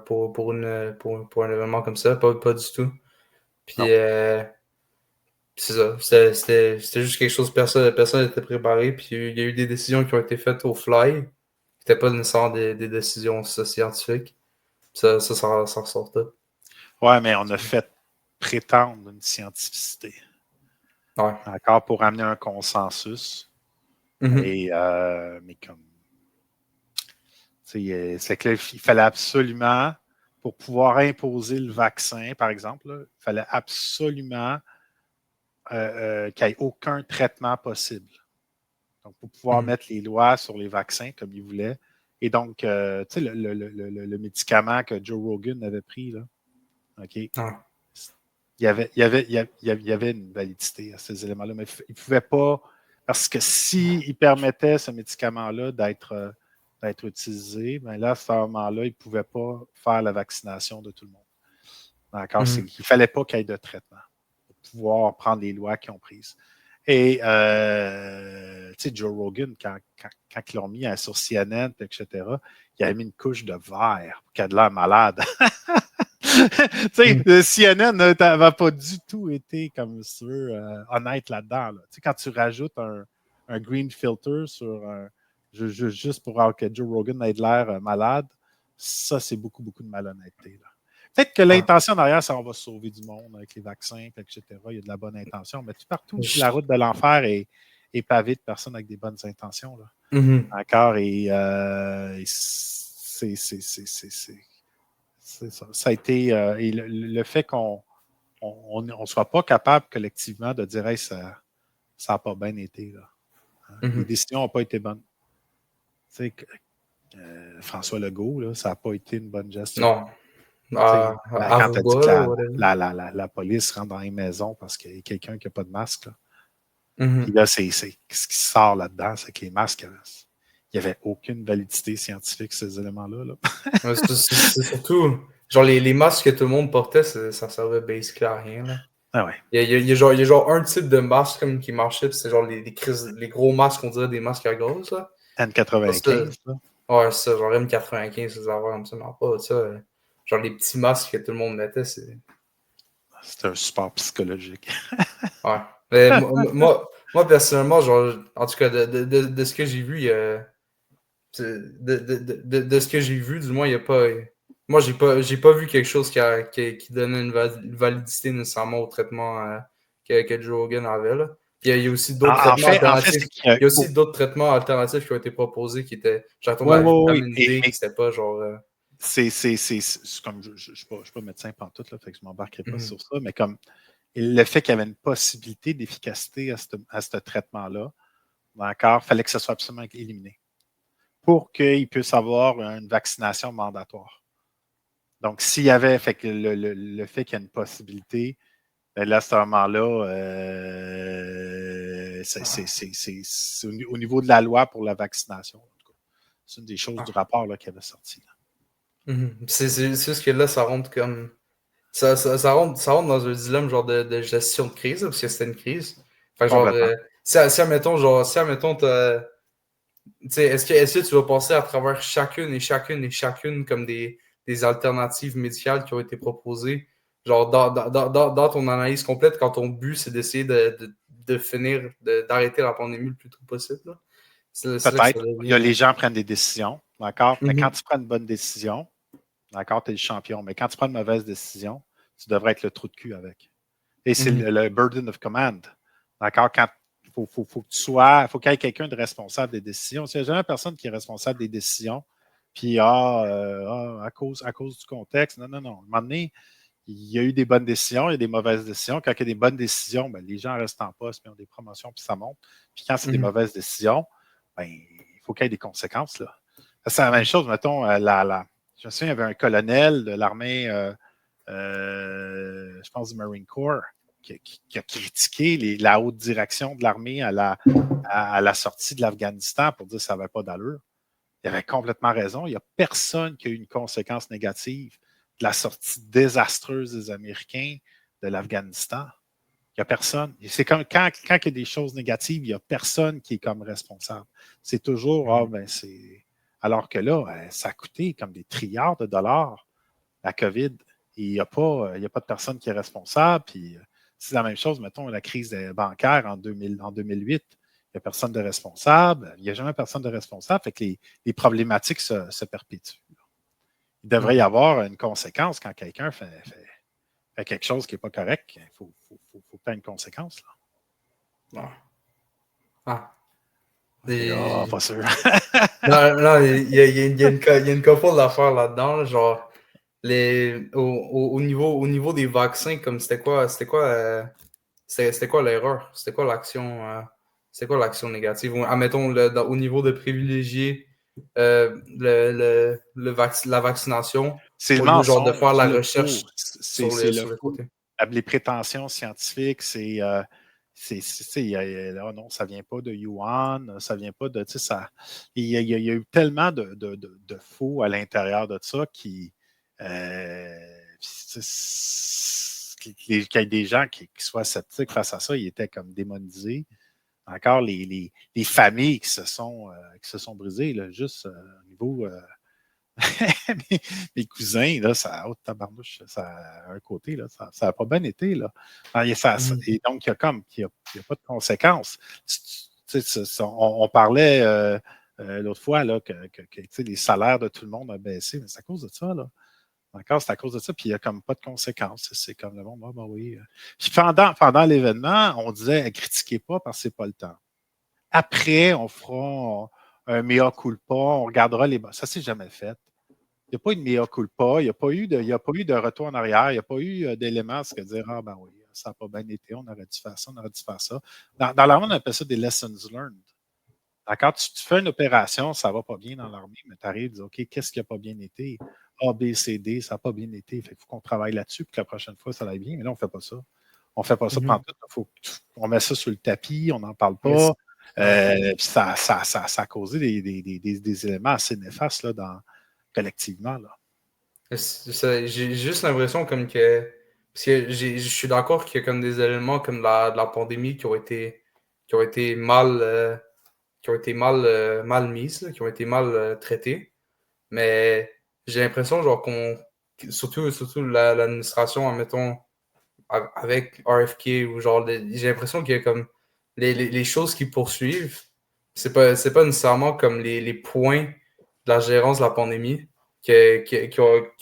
pour un événement comme ça, pas du tout. Puis c'est ça, c'était juste quelque chose, personne n'était préparé, puis il y a eu des décisions qui ont été faites au fly, qui n'étaient pas nécessairement des décisions scientifiques. Ça ressortait. Ouais, mais on a fait prétendre une scientificité. Ouais. Encore pour amener un consensus. Et, mais comme. C'est qu'il fallait absolument, pour pouvoir imposer le vaccin, par exemple, là, il fallait absolument qu'il n'y ait aucun traitement possible. Donc, pour pouvoir mettre les lois sur les vaccins comme ils voulaient. Et donc, tu sais, le médicament que Joe Rogan avait pris, là, OK? Il y avait une validité à ces éléments-là, mais il ne pouvait pas, parce que s'il permettait ce médicament-là d'être utilisé, bien là, à ce moment-là, il ne pouvait pas faire la vaccination de tout le monde. D'accord? Il ne fallait pas qu'il y ait de traitement pour pouvoir prendre les lois qu'ils ont prises. Et, tu sais, Joe Rogan, quand ils l'ont mis sur CNN, etc., il avait mis une couche de verre pour qu'il ait de l'air malade. Tu sais, CNN n'avait pas du tout été comme ça, honnête là-dedans. Là. Tu sais, quand tu rajoutes un green filter sur juste pour que Joe Rogan ait de l'air malade, ça, c'est beaucoup de malhonnêteté. Là. Peut-être que l'intention derrière, ça, on va sauver du monde avec les vaccins, etc. Il y a de la bonne intention, mais partout, la route de l'enfer est pavée de personnes avec des bonnes intentions. Là. D'accord? Et c'est ça. Ça a été. Et le fait qu'on ne soit pas capable collectivement de dire hey, ça n'a pas bien été. Là. Les décisions n'ont pas été bonnes. Tu sais, François Legault, là, ça n'a pas été une bonne gestion. Non. Quand tu as dit que la police rentre dans les maisons parce qu'il y a quelqu'un qui n'a pas de masque. Là. Puis là, ce qui sort là-dedans, c'est que les masques, il n'y avait aucune validité scientifique, ces éléments-là. Là. C'est surtout, genre, les masques que tout le monde portait, ça servait basically à rien. Là. Ah ouais. Il y a genre un type de masque comme, qui marchait, puis c'est genre les gros masques, on dirait des masques à gaz. Là. N95. Là. Ouais, c'est ça, genre M95, ces affaires comme ça, mais pas ça. Genre les petits masques que tout le monde mettait, c'est. C'était un support psychologique. Ouais. Mais moi, personnellement, genre, en tout cas, de ce que j'ai vu, de ce que j'ai vu, du moins, il n'y a pas. Moi, j'ai pas vu quelque chose qui donnait une validité nécessairement au traitement que Joe Rogan avait. Là. Puis il y a aussi d'autres traitements alternatifs. Il y a aussi d'autres traitements alternatifs qui ont été proposés qui étaient, genre, la vitamine D, qui c'était pas genre... C'est comme, je ne suis pas médecin pantoute, là, fait que je ne m'embarquerai pas sur ça, mais comme le fait qu'il y avait une possibilité d'efficacité à ce traitement-là, d'accord, il fallait que ce soit absolument éliminé pour qu'il puisse avoir une vaccination mandatoire. Donc, s'il y avait fait que le fait qu'il y a une possibilité, ben là, à ce moment-là, c'est au niveau de la loi pour la vaccination. En tout cas. C'est une des choses du rapport là, qui avait sorti. Là. C'est juste que là, ça rentre comme... Ça rentre dans un dilemme genre de gestion de crise, là, parce que c'était une crise. Fait genre, si admettons, est-ce que tu vas passer à travers chacune comme des alternatives médicales qui ont été proposées, genre dans ton analyse complète, quand ton but c'est d'essayer de finir, d'arrêter la pandémie le plus tôt possible? Là? Peut-être. Les gens prennent des décisions, d'accord? Mais quand tu prends une bonne décision, d'accord, tu es le champion. Mais quand tu prends une mauvaise décision, tu devrais être le trou de cul avec. Et c'est le burden of command. D'accord? Quand faut que tu sois, faut qu'il y ait quelqu'un de responsable des décisions. S'il n'y a jamais personne qui est responsable des décisions, puis à cause du contexte, non. À un moment donné, il y a eu des bonnes décisions, il y a des mauvaises décisions. Quand il y a des bonnes décisions, ben, les gens restent en poste, puis ont des promotions, puis ça monte. Puis quand c'est des mauvaises décisions, ben, il faut qu'il y ait des conséquences. Là. C'est la même chose, mettons, je me souviens, il y avait un colonel de l'armée, je pense du Marine Corps, qui a critiqué la haute direction de l'armée à la sortie de l'Afghanistan pour dire que ça n'avait pas d'allure. Il avait complètement raison. Il n'y a personne qui a eu une conséquence négative de la sortie désastreuse des Américains de l'Afghanistan. Il n'y a personne. C'est comme quand il y a des choses négatives, il n'y a personne qui est comme responsable. C'est toujours, c'est. Alors que là, ça a coûté comme des trilliards de dollars, la COVID. Et il n'y a pas de personne qui est responsable. Puis c'est la même chose, mettons, la crise bancaire en 2008. Il n'y a personne de responsable. Il n'y a jamais personne de responsable. Fait que les problématiques se perpétuent. Il devrait y avoir une conséquence quand quelqu'un fait quelque chose qui n'est pas correct. Il faut faire une conséquence. Là. Pas sûr. non, il y a une couple d'affaires là-dedans. Là, genre, au niveau des vaccins, comme c'était quoi l'erreur? C'était quoi l'action négative? Admettons, au niveau de privilégier la vaccination, c'est le mensonge, genre de faire la recherche sur le côté. Les prétentions scientifiques, non, ça vient pas de Yuan, ça vient pas de, il y a eu tellement de faux à l'intérieur de ça qu'il y a des gens qui soient sceptiques face à ça, ils étaient comme démonisés. Encore les familles qui se sont brisées, là, juste au niveau... mes cousins, là, ça a tabarnouche, ça a un côté, là, ça n'a pas bien été. Là. Et donc, il n'y a pas de conséquences. On parlait l'autre fois là, que les salaires de tout le monde ont baissé, mais c'est à cause de ça. Là. Encore, c'est à cause de ça, puis il n'y a comme pas de conséquences. C'est comme le monde, ben oui. Puis pendant l'événement, on disait critiquez pas parce que c'est pas le temps. Après, on fera un mea culpa, on regardera les. Ça, c'est jamais fait. Il n'y a pas eu de mea culpa, il n'y a pas eu de retour en arrière, il n'y a pas eu d'éléments à ce que dire ben oui, ça n'a pas bien été, on aurait dû faire ça, on aurait dû faire ça. Dans l'armée, on appelle ça des lessons learned. D'accord? Tu fais une opération, ça ne va pas bien dans l'armée, mais tu arrives et dis OK, qu'est-ce qui n'a pas bien été? A, B, C, D, ça n'a pas bien été. Il faut qu'on travaille là-dessus pour que la prochaine fois, ça aille bien. Mais là, on ne fait pas ça. On ne fait pas ça pendant tout. On met ça sur le tapis, on n'en parle pas. Ça a causé des éléments assez néfastes là, collectivement. Là. J'ai juste l'impression comme que. Parce que je suis d'accord qu'il y a comme des éléments comme de la pandémie qui ont été mal. Qui ont été mal mises, là, qui ont été mal traités. Mais j'ai l'impression genre surtout l'administration, admettons, avec RFK ou genre j'ai l'impression qu'il y a comme les choses qui poursuivent, c'est pas nécessairement comme les points de la gérance de la pandémie qui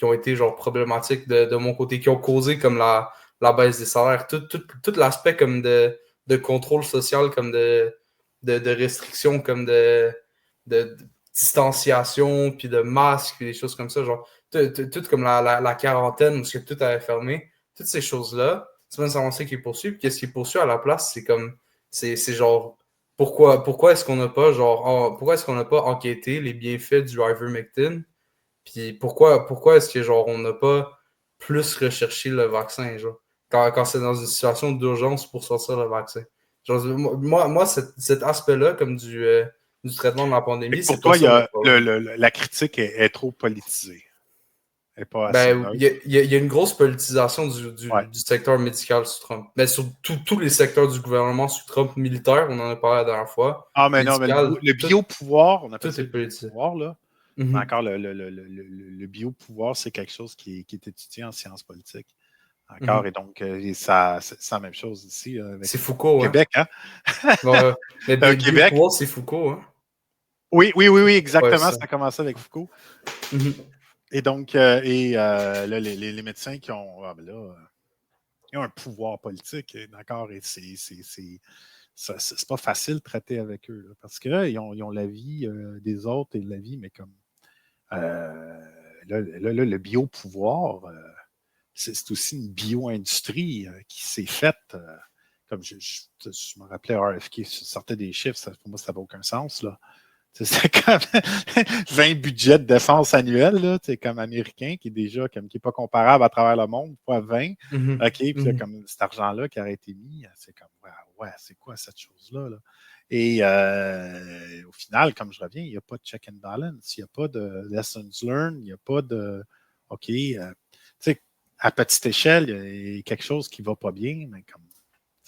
ont été genre problématiques de mon côté, qui ont causé comme la baisse des salaires. Tout l'aspect comme de de contrôle social, comme de restrictions, comme de distanciation, puis de masques, puis des choses comme ça. Genre, tout comme la quarantaine, où tout avait fermé. Toutes ces choses-là, c'est pas nécessairement ça qui est poursuivi. Puis qu'est-ce qui est poursuivi à la place, c'est comme, c'est genre, pourquoi est-ce qu'on n'a pas, genre, pourquoi est-ce qu'on n'a pas enquêté les bienfaits du ivermectin? Puis pourquoi est-ce que, genre, on n'a pas plus recherché le vaccin, genre, quand c'est dans une situation d'urgence pour sortir le vaccin? Genre, moi cet aspect-là, comme du traitement de la Et pandémie, pour c'est pas toi, il y ça mon a problème. la critique est trop politisée. Elle n'est pas assez Ben, neutre. il y a une grosse politisation Ouais. du secteur médical sous Trump. Mais sur tous les secteurs du gouvernement sous Trump, militaire, on en a parlé la dernière fois, Ah, mais non, mais médical, le biopouvoir, on appelle tout ça est le politisé. biopouvoir, là. Mais Mhm. encore, le biopouvoir, c'est quelque chose qui est étudié en sciences politiques. Encore, Mhm. et donc, c'est la même chose ici avec C'est le Foucault, hein? Québec, hein? Ouais. Mais Le Québec. Biopouvoir, c'est Foucault, hein? Oui, Ouais, exactement. ça. Ça a commencé avec Foucault. Mhm. Et donc, là, les médecins qui ont, ben là, ils ont un pouvoir politique, d'accord, et c'est pas facile de traiter avec eux, là, parce qu'ils ont la vie des autres et la vie, mais comme le biopouvoir, c'est aussi une bio-industrie qui s'est faite. Comme je me rappelais, RFK sortait des chiffres, pour moi, ça n'avait aucun sens. Là. C'est comme 20 budgets de défense annuels, là, comme américain, qui est déjà qui n'est pas comparable à travers le monde, fois 20. Mhm. OK, puis là, Mhm. comme cet argent-là qui aurait été mis, c'est comme, ouais, c'est quoi cette chose-là? Là? Et au final, comme je reviens, il n'y a pas de check and balance, il n'y a pas de lessons learned, il n'y a pas de OK, tu sais, à petite échelle, il y a quelque chose qui ne va pas bien, mais comme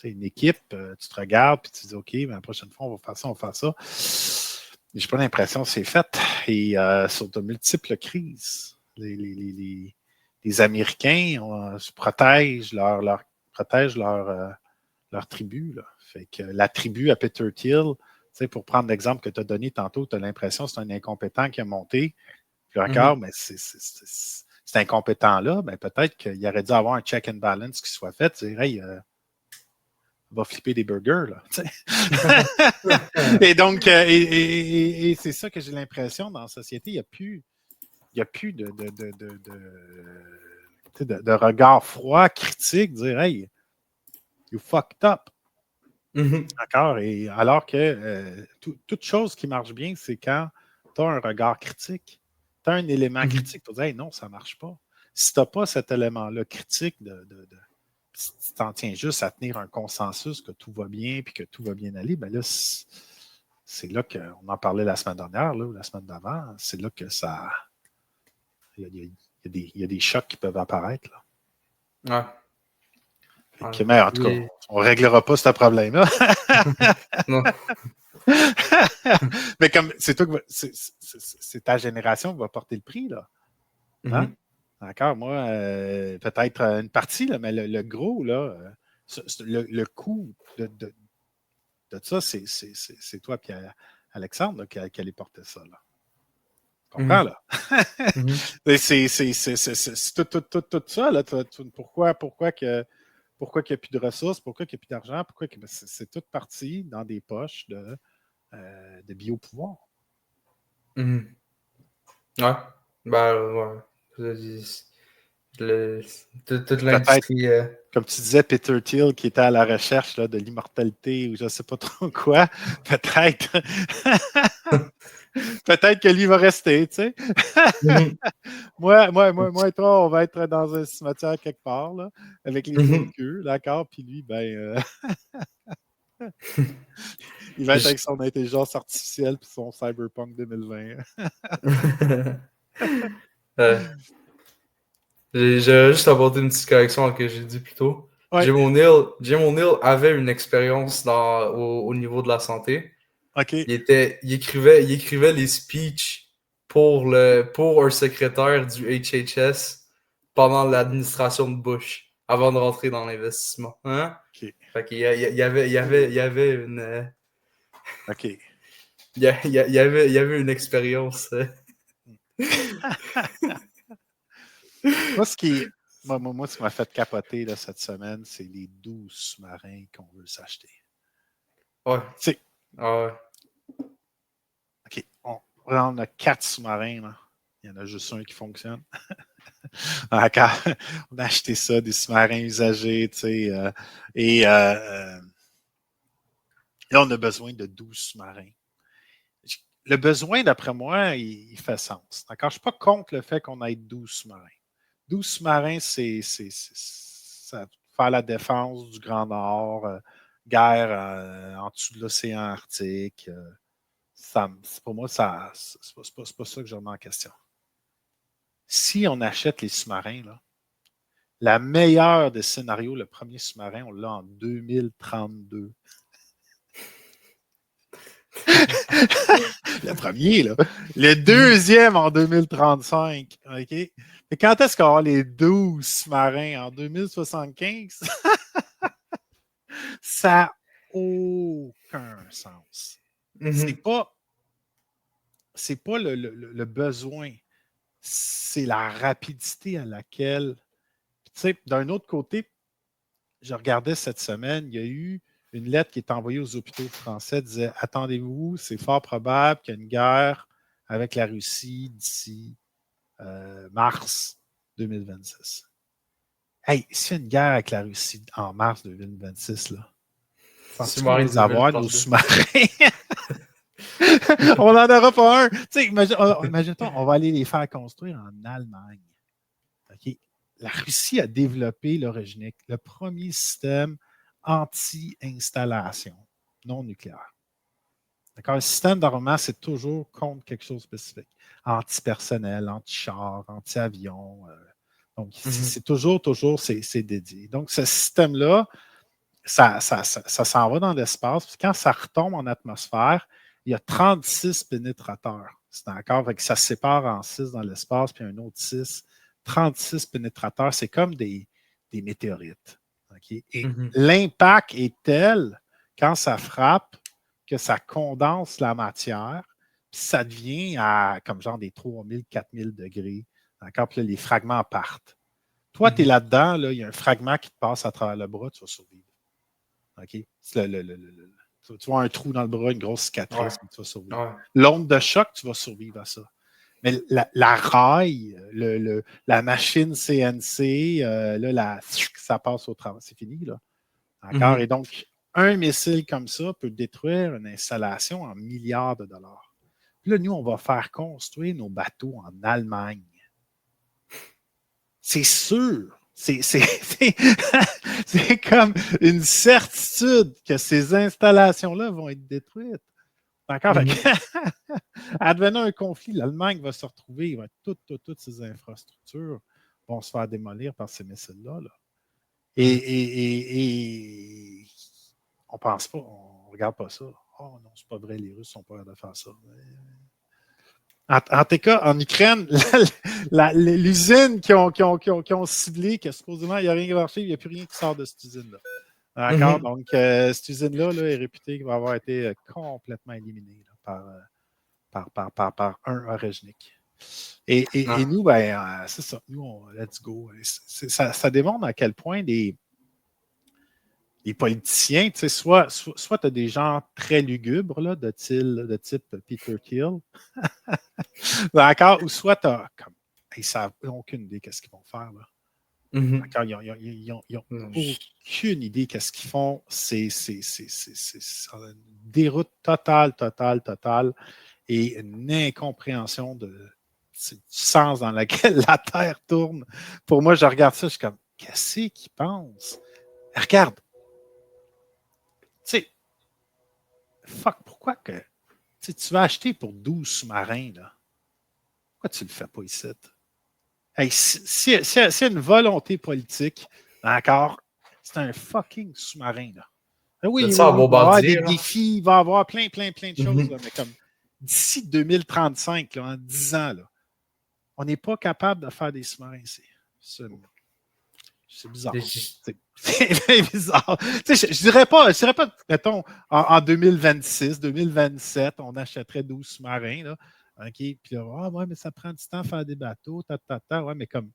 une équipe, tu te regardes puis tu dis OK, mais la prochaine fois, on va faire ça, on va faire ça. J'ai pas l'impression que c'est fait. Et sur de multiples crises, les Américains protègent leur tribu. Là. Fait que la tribu à Peter Thiel, pour prendre l'exemple que tu as donné tantôt, tu as l'impression que c'est un incompétent qui a monté. Puis encore, Mhm. mais cet incompétent-là, ben, peut-être qu'il aurait dû avoir un check and balance qui soit fait. Dire, hey, va flipper des burgers, là. Et donc, et c'est ça que j'ai l'impression dans la société, il n'y a plus de regard froid, critique, dire hey, you fucked up. Mhm. D'accord? Et alors que toute chose qui marche bien, c'est quand tu as un regard critique, tu as un élément Mhm. critique pour dire hey, non, ça ne marche pas. Si tu n'as pas cet élément-là critique si tu t'en tiens juste à tenir un consensus que tout va bien puis que tout va bien aller, ben là, c'est là qu'on en parlait la semaine dernière, là, ou la semaine d'avant, c'est là que ça. Il y a des chocs qui peuvent apparaître. Là. Ouais. Ouais. Mais en tout cas, on ne réglera pas ce problème-là. Non. Mais comme c'est toi c'est ta génération qui va porter le prix, là. Hein? Mhm. D'accord, moi, peut-être une partie, là, mais le gros, là, le coût de ça, c'est toi et Alexandre là, qui allez porter ça. Là. Tu comprends, Mhm. là? Mhm. C'est tout ça, là. Pourquoi qu'il n'y a plus de ressources, pourquoi qu'il n'y a plus d'argent, c'est toute partie dans des poches de biopouvoir. Mhm. Ouais. Ben, ouais. Le- toute Peut-être, l'industrie. comme tu disais, Peter Thiel qui était à la recherche là, de l'immortalité ou je ne sais pas trop quoi, peut-être peut-être que lui va rester, tu sais. Mhm. Moi et toi, on va être dans un cimetière quelque part, là, avec les trous de Mhm. queue, d'accord? Puis lui, ben, il va être Je- avec son intelligence artificielle puis son Cyberpunk 2020. Ouais. J'ai juste apporté une petite correction à ce que j'ai dit plus tôt. Ouais, Jim O'Neill avait une expérience au niveau de la santé. OK. Il écrivait les speeches pour un secrétaire du HHS pendant l'administration de Bush, avant de rentrer dans l'investissement. Hein? OK. Fait qu'il il y avait une, OK. il y avait une expérience. Moi, ce qui m'a fait capoter là, cette semaine, c'est les 12 sous-marins qu'on veut s'acheter. Ouais. C'est... Ah ouais. OK. On a 4 sous-marins, là. Il y en a juste un qui fonctionne. D'accord. On a acheté ça, des sous-marins usagés, tu sais. Et là, on a besoin de 12 sous-marins. Le besoin, d'après moi, il fait sens. D'accord? Je ne suis pas contre le fait qu'on ait 12 sous-marins. 12 sous-marins, ça faire la défense du Grand Nord, guerre en dessous de l'océan Arctique. Pour moi, c'est pas ça que je remets en question. Si on achète les sous-marins, là, la meilleure des scénarios, le premier sous-marin, on l'a en 2032. Le premier, là. Le deuxième en 2035. OK? Et quand est-ce qu'on va avoir les 12 sous-marins en 2075? Ça n'a aucun sens. C'est pas le besoin, c'est la rapidité à laquelle. Tu sais, d'un autre côté, je regardais cette semaine, il y a eu une lettre qui est envoyée aux hôpitaux français, disait attendez-vous, c'est fort probable qu'il y ait une guerre avec la Russie d'ici mars 2026. Hey, s'il y a une guerre avec la Russie en mars 2026, là, penses-tu qu'on va Sous-marin les avoir, nos 2032. sous-marins? On n'en aura pas un. Tu sais, imagine-toi, on va aller les faire construire en Allemagne. OK? La Russie a développé l'Origenic, le premier système anti-installation non nucléaire. D'accord? Le système d'armement, c'est toujours contre quelque chose de spécifique. Anti-personnel, anti-char, anti-avion. Donc, c'est toujours, c'est dédié. Donc, ce système-là, ça s'en va dans l'espace. Puis quand ça retombe en atmosphère, il y a 36 pénétrateurs. C'est d'accord? Fait que ça se sépare en 6 dans l'espace, puis un autre 6. 36 pénétrateurs, c'est comme des météorites. Okay? Et l'impact est tel, quand ça frappe, que ça condense la matière, puis ça devient à comme genre des 3000, 4000 degrés. D'accord? Puis là, les fragments partent. Toi, tu es là-dedans, là, il y a un fragment qui te passe à travers le bras, tu vas survivre. OK? Tu vois un trou dans le bras, une grosse cicatrice, tu vas survivre. Ouais. L'onde de choc, tu vas survivre à ça. Mais la raille, la machine CNC, là, ça passe au travail. C'est fini, là. D'accord? Et donc, un missile comme ça peut détruire une installation en milliards de dollars. Puis là, nous, on va faire construire nos bateaux en Allemagne. C'est sûr. C'est comme une certitude que ces installations-là vont être détruites. D'accord? Advenant un conflit, l'Allemagne va se retrouver, toutes ces infrastructures vont se faire démolir par ces missiles-là. Là. Et on pense pas, on regarde pas ça. Oh non, c'est pas vrai, les Russes sont pas capables de faire ça. En tout cas, en Ukraine, l'usine qui ont ciblé, que supposément il n'y a rien qui va marcher, il n'y a plus rien qui sort de cette usine-là. D'accord? Donc, cette usine-là là, est réputée qui va avoir été complètement éliminée là, par un Orejnik. Et nous, ben, c'est ça. Nous, let's go. Ça démontre à quel point les politiciens, tu sais, soit tu as des gens très lugubres, là, de type Peter Thiel, d'accord, ou soit tu as comme, ils ne savent aucune idée qu'est-ce qu'ils vont faire, là. D'accord, ils n'ont aucune idée qu'est-ce qu'ils font. C'est une déroute totale et une incompréhension du sens dans lequel la Terre tourne. Pour moi, je regarde ça, je suis comme, qu'est-ce qu'ils pensent? Regarde, tu sais, pourquoi que tu vas acheter pour 12 sous-marins, là? Pourquoi tu ne le fais pas ici? Hey, s'il y a une volonté politique, d'accord, c'est un fucking sous-marin, là. Oui, il va y avoir des défis, il va y avoir plein de choses, là, mais comme d'ici 2035, là, en 10 ans, là, on n'est pas capable de faire des sous-marins ici. C'est bizarre. C'est bizarre. Je dirais pas, mettons, en 2026, 2027, on achèterait 12 sous-marins. Là, OK? Puis là, ouais, mais ça prend du temps à faire des bateaux. Ouais, mais comme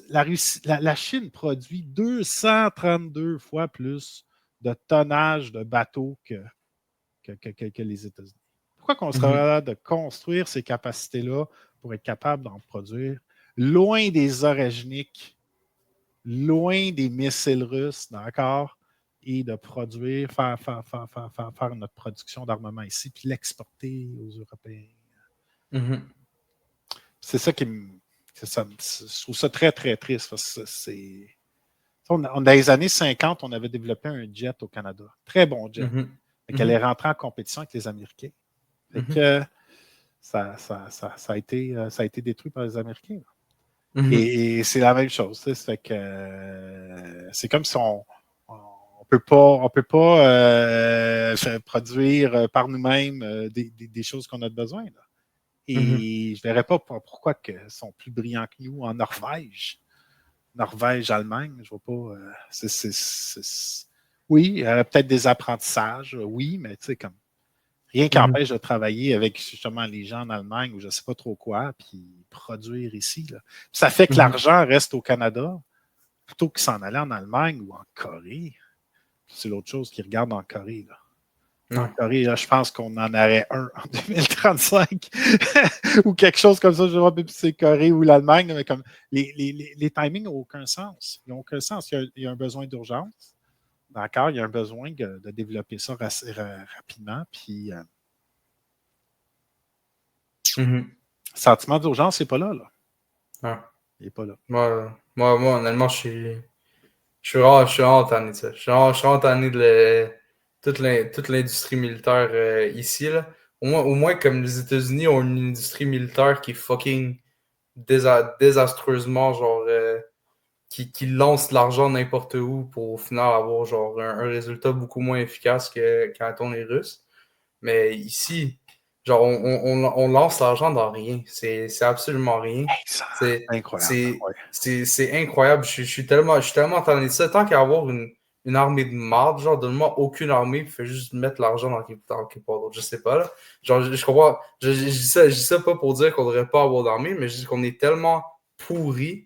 la Chine produit 232 fois plus de tonnage de bateaux que les États-Unis. Pourquoi qu'on serait là de construire ces capacités-là pour être capable d'en produire loin des orageniques, loin des missiles russes, d'accord, et de produire, faire notre production d'armement ici, puis l'exporter aux Européens. C'est ça qui me... je trouve ça très, très triste, parce que c'est... Dans les années 50, on avait développé un jet au Canada. Très bon jet. Elle allait rentrer en compétition avec les Américains. Fait que ça a été détruit par les Américains. Et c'est la même chose. Fait que c'est comme si on peut pas produire par nous-mêmes des choses qu'on a besoin. Là. Et je ne verrais pas pourquoi ils sont plus brillants que nous en Norvège. Norvège, Allemagne, je ne vois pas. Oui, il y aurait peut-être des apprentissages, oui, mais tu sais, comme rien qui empêche de travailler avec justement les gens en Allemagne ou je ne sais pas trop quoi, puis produire ici. Là. Ça fait que l'argent reste au Canada plutôt que s'en aller en Allemagne ou en Corée. C'est l'autre chose qu'ils regardent en Corée. Là. En Corée, là, je pense qu'on en aurait un en 2035 ou quelque chose comme ça. Je ne sais pas si c'est Corée ou l'Allemagne, mais comme les timings n'ont aucun sens. Ils n'ont aucun sens. Il y a un besoin d'urgence. D'accord? Il y a un besoin de développer ça rapidement. Puis, sentiment d'urgence, c'est pas là. Il n'est pas là. Moi, honnêtement, je suis vraiment tanné de ça. Je suis vraiment tanné de toute l'industrie militaire ici. Là. Au moins, comme les États-Unis ont une industrie militaire qui est fucking désastreusement, genre, qui lance de l'argent n'importe où pour au final avoir genre un résultat beaucoup moins efficace que quand on est russe. Mais ici, genre, on lance l'argent dans rien. C'est absolument rien. C'est incroyable. C'est incroyable. Je suis tellement tanné de ça. Tant qu'à avoir une armée de marde, genre, donne-moi aucune armée, puis fais juste mettre l'argent dans quelque part d'autre. Je sais pas, là. Genre, je comprends. Je dis ça pas pour dire qu'on devrait pas avoir d'armée, mais je dis qu'on est tellement pourri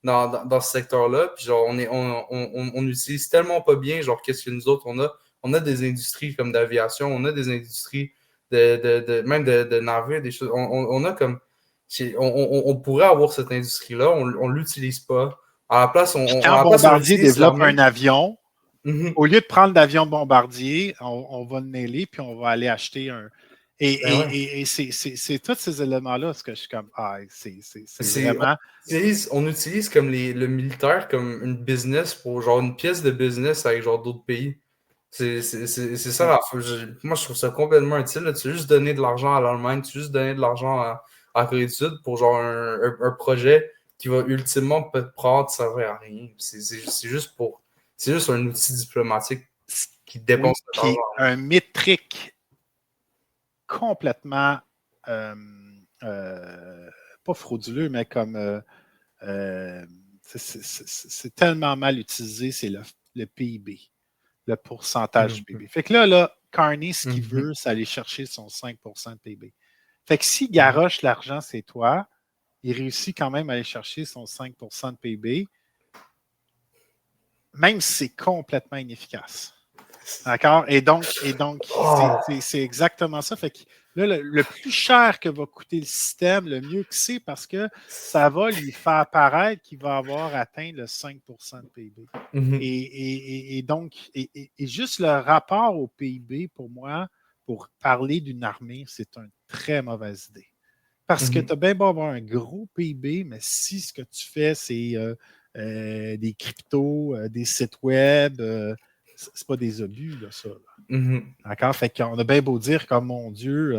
dans ce secteur-là. Puis genre, on utilise tellement pas bien, genre, qu'est-ce que nous autres, on a des industries comme d'aviation, on a des industries même de navires, des choses. On a comme. On pourrait avoir cette industrie-là, on l'utilise pas. À la place, quand Bombardier développe un avion, au lieu de prendre l'avion Bombardier, on va le nailer, puis on va aller acheter un. Et c'est tous ces éléments-là, ce que je suis comme, c'est vraiment... On utilise comme le militaire comme une business pour genre une pièce de business avec genre d'autres pays. C'est ça. Moi, je trouve ça complètement utile. Là. Tu veux juste donner de l'argent à l'Allemagne, tu veux juste donner de l'argent à Corée du Sud pour genre un projet qui va ultimement peut-être servir à rien. C'est juste un outil diplomatique qui dépense de l'argent. Un métrique complètement pas frauduleux, mais comme c'est tellement mal utilisé, c'est le PIB, le pourcentage du PIB. Fait que là Carney, ce qu'il veut, c'est aller chercher son 5% de PIB. Fait que s'il garoche l'argent, c'est toi, il réussit quand même à aller chercher son 5% de PIB, même si c'est complètement inefficace. D'accord? Et donc c'est exactement ça. Fait que là, le plus cher que va coûter le système, le mieux que c'est parce que ça va lui faire paraître qu'il va avoir atteint le 5% de PIB. Et donc, juste le rapport au PIB, pour moi, pour parler d'une armée, c'est une très mauvaise idée. Parce que tu as bien beau avoir un gros PIB, mais si ce que tu fais, c'est des cryptos, des sites web, c'est pas des obus, là, ça. Là. D'accord? Fait qu'on a bien beau dire comme, mon Dieu,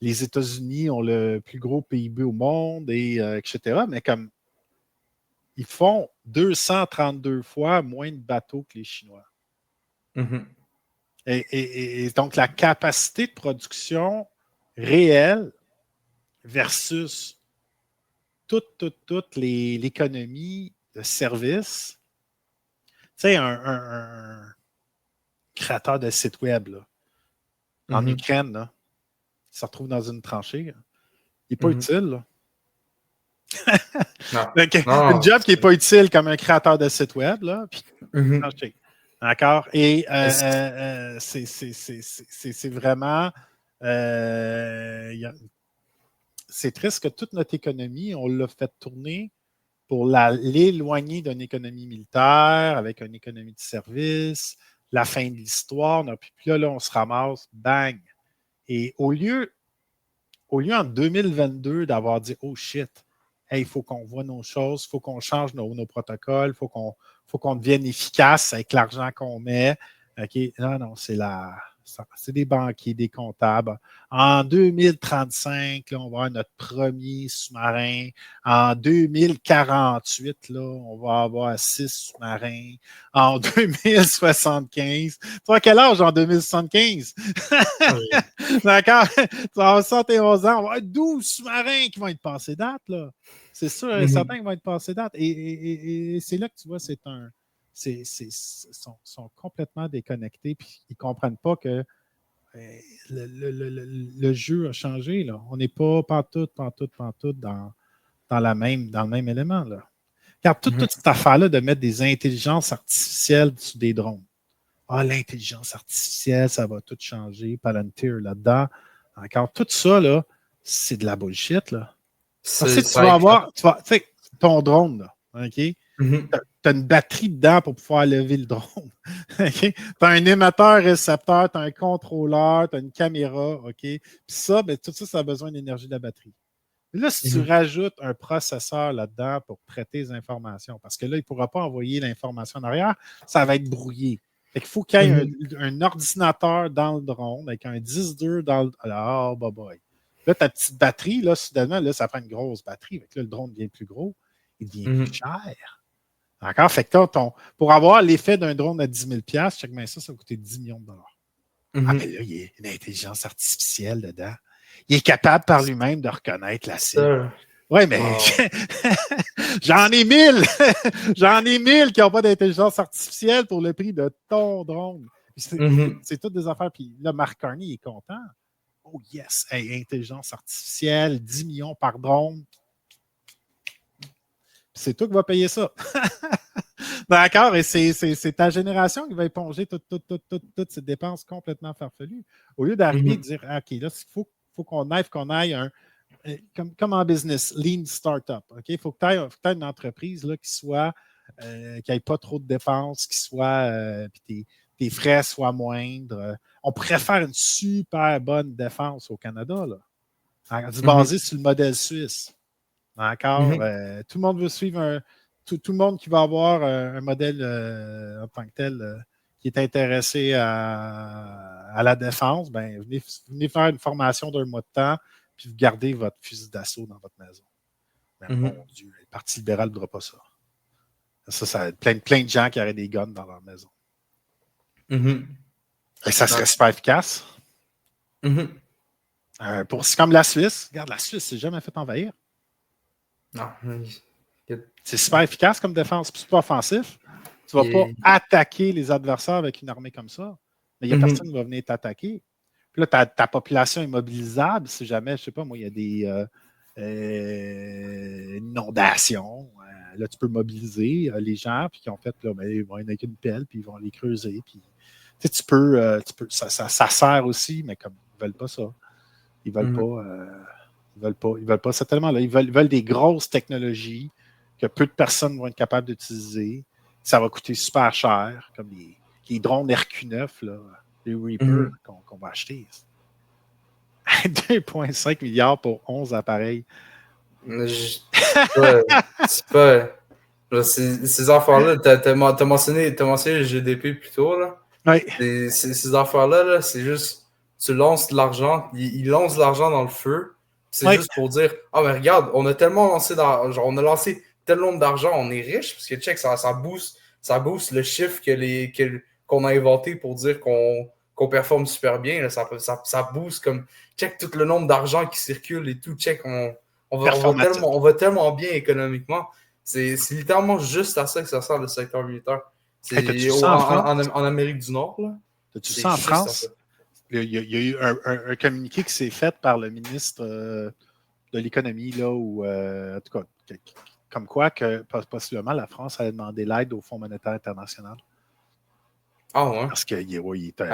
les États-Unis ont le plus gros PIB au monde, et etc., mais comme ils font 232 fois moins de bateaux que les Chinois. Et donc, la capacité de production réelle versus toute l'économie de service. Tu sais, un créateur de site web là, en Ukraine, là, il se retrouve dans une tranchée. Là. Il n'est pas utile. Là. Donc, une job qui n'est pas utile comme un créateur de site web, là, puis tranchée. D'accord? Et Est-ce- c'est vraiment... c'est triste que toute notre économie, on l'a fait tourner pour l'éloigner d'une économie militaire, avec une économie de service, la fin de l'histoire. Puis là, on se ramasse, bang. Et au lieu en 2022 d'avoir dit, oh shit, hey, il faut qu'on voit nos choses, il faut qu'on change nos protocoles, faut qu'on devienne efficace avec l'argent qu'on met. OK? Non, non, c'est des banquiers, des comptables. En 2035, là, on va avoir notre premier sous-marin. En 2048, là, on va avoir 6 sous-marins. En 2075, tu vois quel âge en 2075? D'accord? Tu vas avoir 71 ans, on va avoir 12 sous-marins qui vont être passés date, là. C'est sûr et certain qu'ils vont être passés date. Et c'est là que tu vois, sont complètement déconnectés, puis ils ne comprennent pas que le jeu a changé, là. On n'est pas pantoute dans le même élément, là. Car toute cette affaire-là de mettre des intelligences artificielles sur des drones. Ah, l'intelligence artificielle, ça va tout changer. Palantir là-dedans. Encore tout ça, là, c'est de la bullshit, là. Parce que tu vas avoir, tu sais, ton drone, là, OK? Tu as une batterie dedans pour pouvoir lever le drone. OK? Tu as un émetteur-récepteur, tu as un contrôleur, tu as une caméra, OK? Puis ça, ben, tout ça, ça a besoin d'énergie de la batterie. Mais là, si tu rajoutes un processeur là-dedans pour traiter les informations, parce que là, il ne pourra pas envoyer l'information en arrière, ça va être brouillé. Fait qu'il faut qu'il y ait un ordinateur dans le drone avec un 10-2 dans le. Alors, bye bye. Là, ta petite batterie, là, soudainement, là, ça prend une grosse batterie. Fait que là, le drone devient plus gros, il devient plus cher. D'accord? Fait que pour avoir l'effet d'un drone à 10 000 check bien ça va coûter 10 millions de dollars. Ah, mais là, il y a une intelligence artificielle dedans. Il est capable par lui-même de reconnaître la cible. Oui, mais j'en ai 1000! J'en ai 1000 qui n'ont pas d'intelligence artificielle pour le prix de ton drone. C'est toutes des affaires. Puis là, Mark Carney est content. Oh yes! Hey, intelligence artificielle, 10 millions par drone. C'est toi qui vas payer ça. D'accord? Et c'est ta génération qui va éponger toutes ces dépenses complètement farfelues. Au lieu d'arriver et de dire, OK, là, il faut qu'on aille comme en business, lean startup. OK? Il faut que tu aies une entreprise là, qui n'ait pas trop de dépenses, puis tes frais soient moindres. On pourrait faire une super bonne défense au Canada, là, basée sur le modèle suisse. D'accord? Tout le monde veut suivre tout le monde qui va avoir un modèle en tant que tel qui est intéressé à la défense, ben, venez faire une formation d'un mois de temps, puis vous gardez votre fusil d'assaut dans votre maison. Mais mon Dieu, le Parti libéral ne voudra pas ça. Ça plein de gens qui auraient des guns dans leur maison. Et ça serait super efficace. C'est comme la Suisse. Regarde, la Suisse, c'est jamais fait envahir. Non. C'est super efficace comme défense, puis c'est pas offensif. Tu ne vas pas attaquer les adversaires avec une armée comme ça. Mais il n'y a personne qui va venir t'attaquer. Puis là, ta population est mobilisable si jamais, je ne sais pas, moi, il y a des inondations. Là, tu peux mobiliser les gens, puis qui ont fait, là, ben, ils vont aller avec une pelle, puis ils vont les creuser. Puis, tu peux ça sert aussi, mais comme ils ne veulent pas ça. Ils ne veulent pas. Ils veulent pas ça tellement là. Ils veulent des grosses technologies que peu de personnes vont être capables d'utiliser. Ça va coûter super cher, comme les drones RQ9, là, les Reaper qu'on va acheter. 2,5 milliards pour 11 appareils. C'est pas. Ces affaires-là, t'as mentionné le GDP plus tôt, là. Oui. Ces affaires-là, là, c'est juste. Tu lances de l'argent, ils lancent de l'argent dans le feu. C'est juste pour dire, ah, mais regarde, on a tellement lancé d'argent, on a lancé tel nombre d'argent, on est riche, parce que check, ça booste le chiffre qu'on a inventé pour dire qu'on performe super bien. Là, ça booste comme, check tout le nombre d'argent qui circule et tout, check, on va tellement bien économiquement. C'est littéralement juste à ça que ça sert le secteur militaire. C'est en Amérique du Nord, là. T'as-tu ça en France? Il y a eu un communiqué qui s'est fait par le ministre de l'économie, là, où, en tout cas, comme quoi que possiblement la France allait demander l'aide au Fonds monétaire international. Ah ouais. Parce que il était...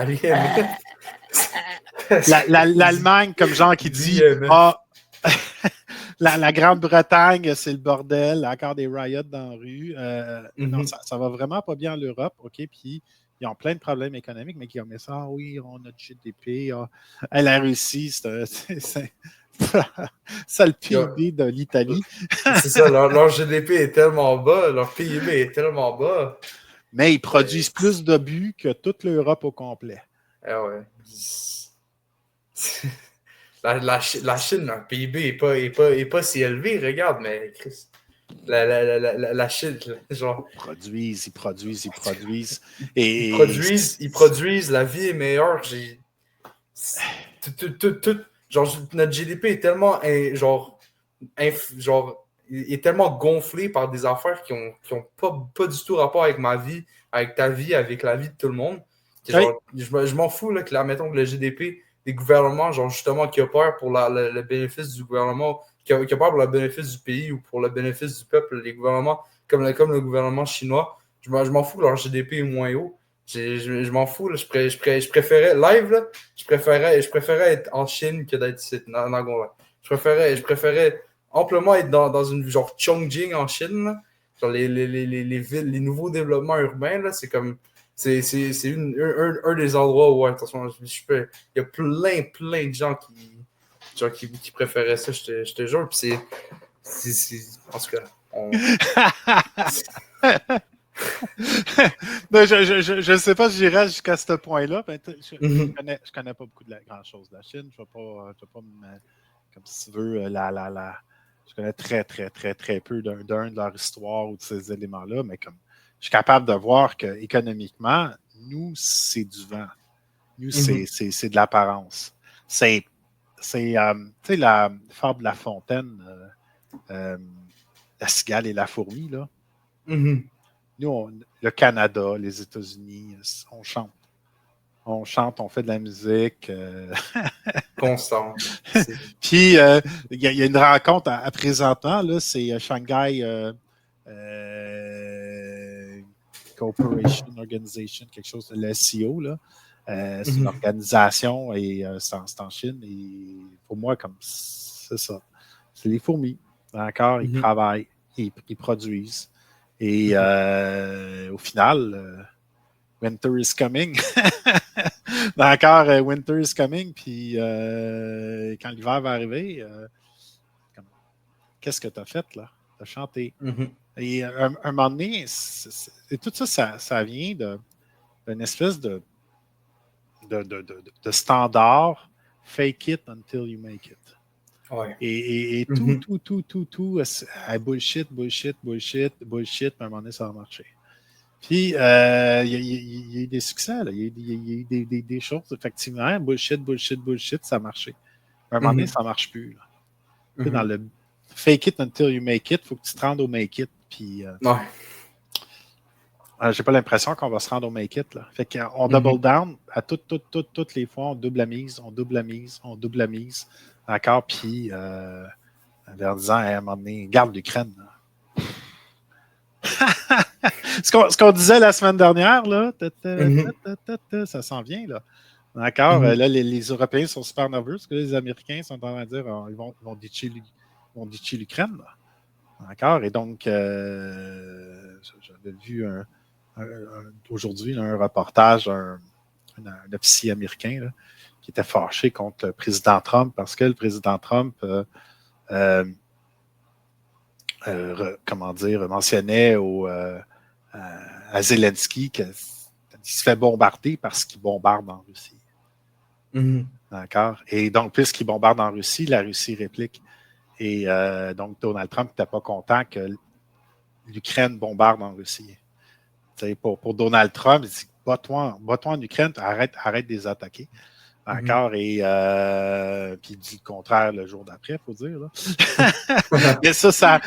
L'Allemagne, comme genre qui dit la Grande-Bretagne, c'est le bordel, encore des riots dans la rue. Non, ça va vraiment pas bien en Europe, OK? Puis ils ont plein de problèmes économiques, mais qui ont mis ça, oui, on a du GDP. La Russie, c'est le PIB de l'Italie. C'est ça, leur GDP est tellement bas, leur PIB est tellement bas. Mais ils produisent plus d'obus que toute l'Europe au complet. Ah ouais. La Chine, leur PIB est pas si élevé, regarde, mais Chris. La Chine, genre. Ils produisent. Ils produisent, la vie est meilleure. Genre, notre GDP est tellement, genre, il est tellement gonflé par des affaires qui ont pas du tout rapport avec ma vie, avec ta vie, avec la vie de tout le monde. Genre, je m'en fous là, mettons que le GDP des gouvernements, genre justement, qui opèrent pour le bénéfice du gouvernement, qui opèrent pour le bénéfice du pays ou pour le bénéfice du peuple, les gouvernements, comme le gouvernement chinois, je m'en fous que leur GDP est moins haut. Je m'en fous, là. Je préférais live, là, je préférais être en Chine que d'être ici, dans Nagoya. Je préférais amplement être dans une genre Chongqing en Chine, là. Genre les villes, les nouveaux développements urbains, là, c'est comme. C'est un des endroits où, attention, il y a plein de gens qui préféraient ça, je te jure. Puis en tout cas, non, je ne sais pas si j'irai jusqu'à ce point-là. Je connais pas beaucoup de grand-chose de la Chine. Je ne vais pas comme si tu veux, je connais très, très, très, très peu d'un de leur histoire ou de ces éléments-là, mais comme je suis capable de voir qu'économiquement, nous, c'est du vent. Nous, c'est de l'apparence. C'est tu sais, la fable de La Fontaine, la cigale et la fourmi, là. Nous, le Canada, les États-Unis, on chante. On chante, on fait de la musique. Constant. Puis, il y a une rencontre à présentement, là, c'est Shanghai Cooperation Organization, quelque chose, le SEO, là. C'est une organisation et c'est en Chine. Et pour moi, comme c'est ça. C'est les fourmis. D'accord? Ils travaillent, ils produisent. Et au final, winter is coming. D'accord, winter is coming. Puis quand l'hiver va arriver, qu'est-ce que tu as fait là? Tu as chanté. Et un moment donné, et tout ça, ça vient d'une espèce de standard fake it until you make it. Ouais. Et tout, bullshit, puis à un moment donné, ça va marcher. Puis, il y a eu des succès, là. Il y a eu des choses, effectivement, bullshit, ça a marché. À un moment donné, ça ne marche plus. Là. Dans le fake it until you make it, il faut que tu te rendes au make it. Puis, j'ai pas l'impression qu'on va se rendre au make it. Là. Fait qu'on double down à toutes les fois, on double la mise. D'accord? Puis, en disant, à un moment donné, garde l'Ukraine. Ce qu'on disait la semaine dernière, là, ça s'en vient, là. D'accord? Là, les Européens sont super nerveux parce que les Américains sont en train de dire ils vont ditcher l'Ukraine. Là. D'accord? Et donc, j'avais vu aujourd'hui un reportage d'un officier américain là, qui était fâché contre le président Trump parce que le président Trump mentionnait à Zelensky qu'il se fait bombarder parce qu'il bombarde en Russie. D'accord? Et donc, puisqu'il bombarde en Russie, la Russie réplique. Et donc, Donald Trump n'était pas content que l'Ukraine bombarde en Russie. Pour Donald Trump, il dit bat-toi en Ukraine, arrête de les attaquer. D'accord? Et puis il dit le contraire le jour d'après, il faut dire. Là. Mais ça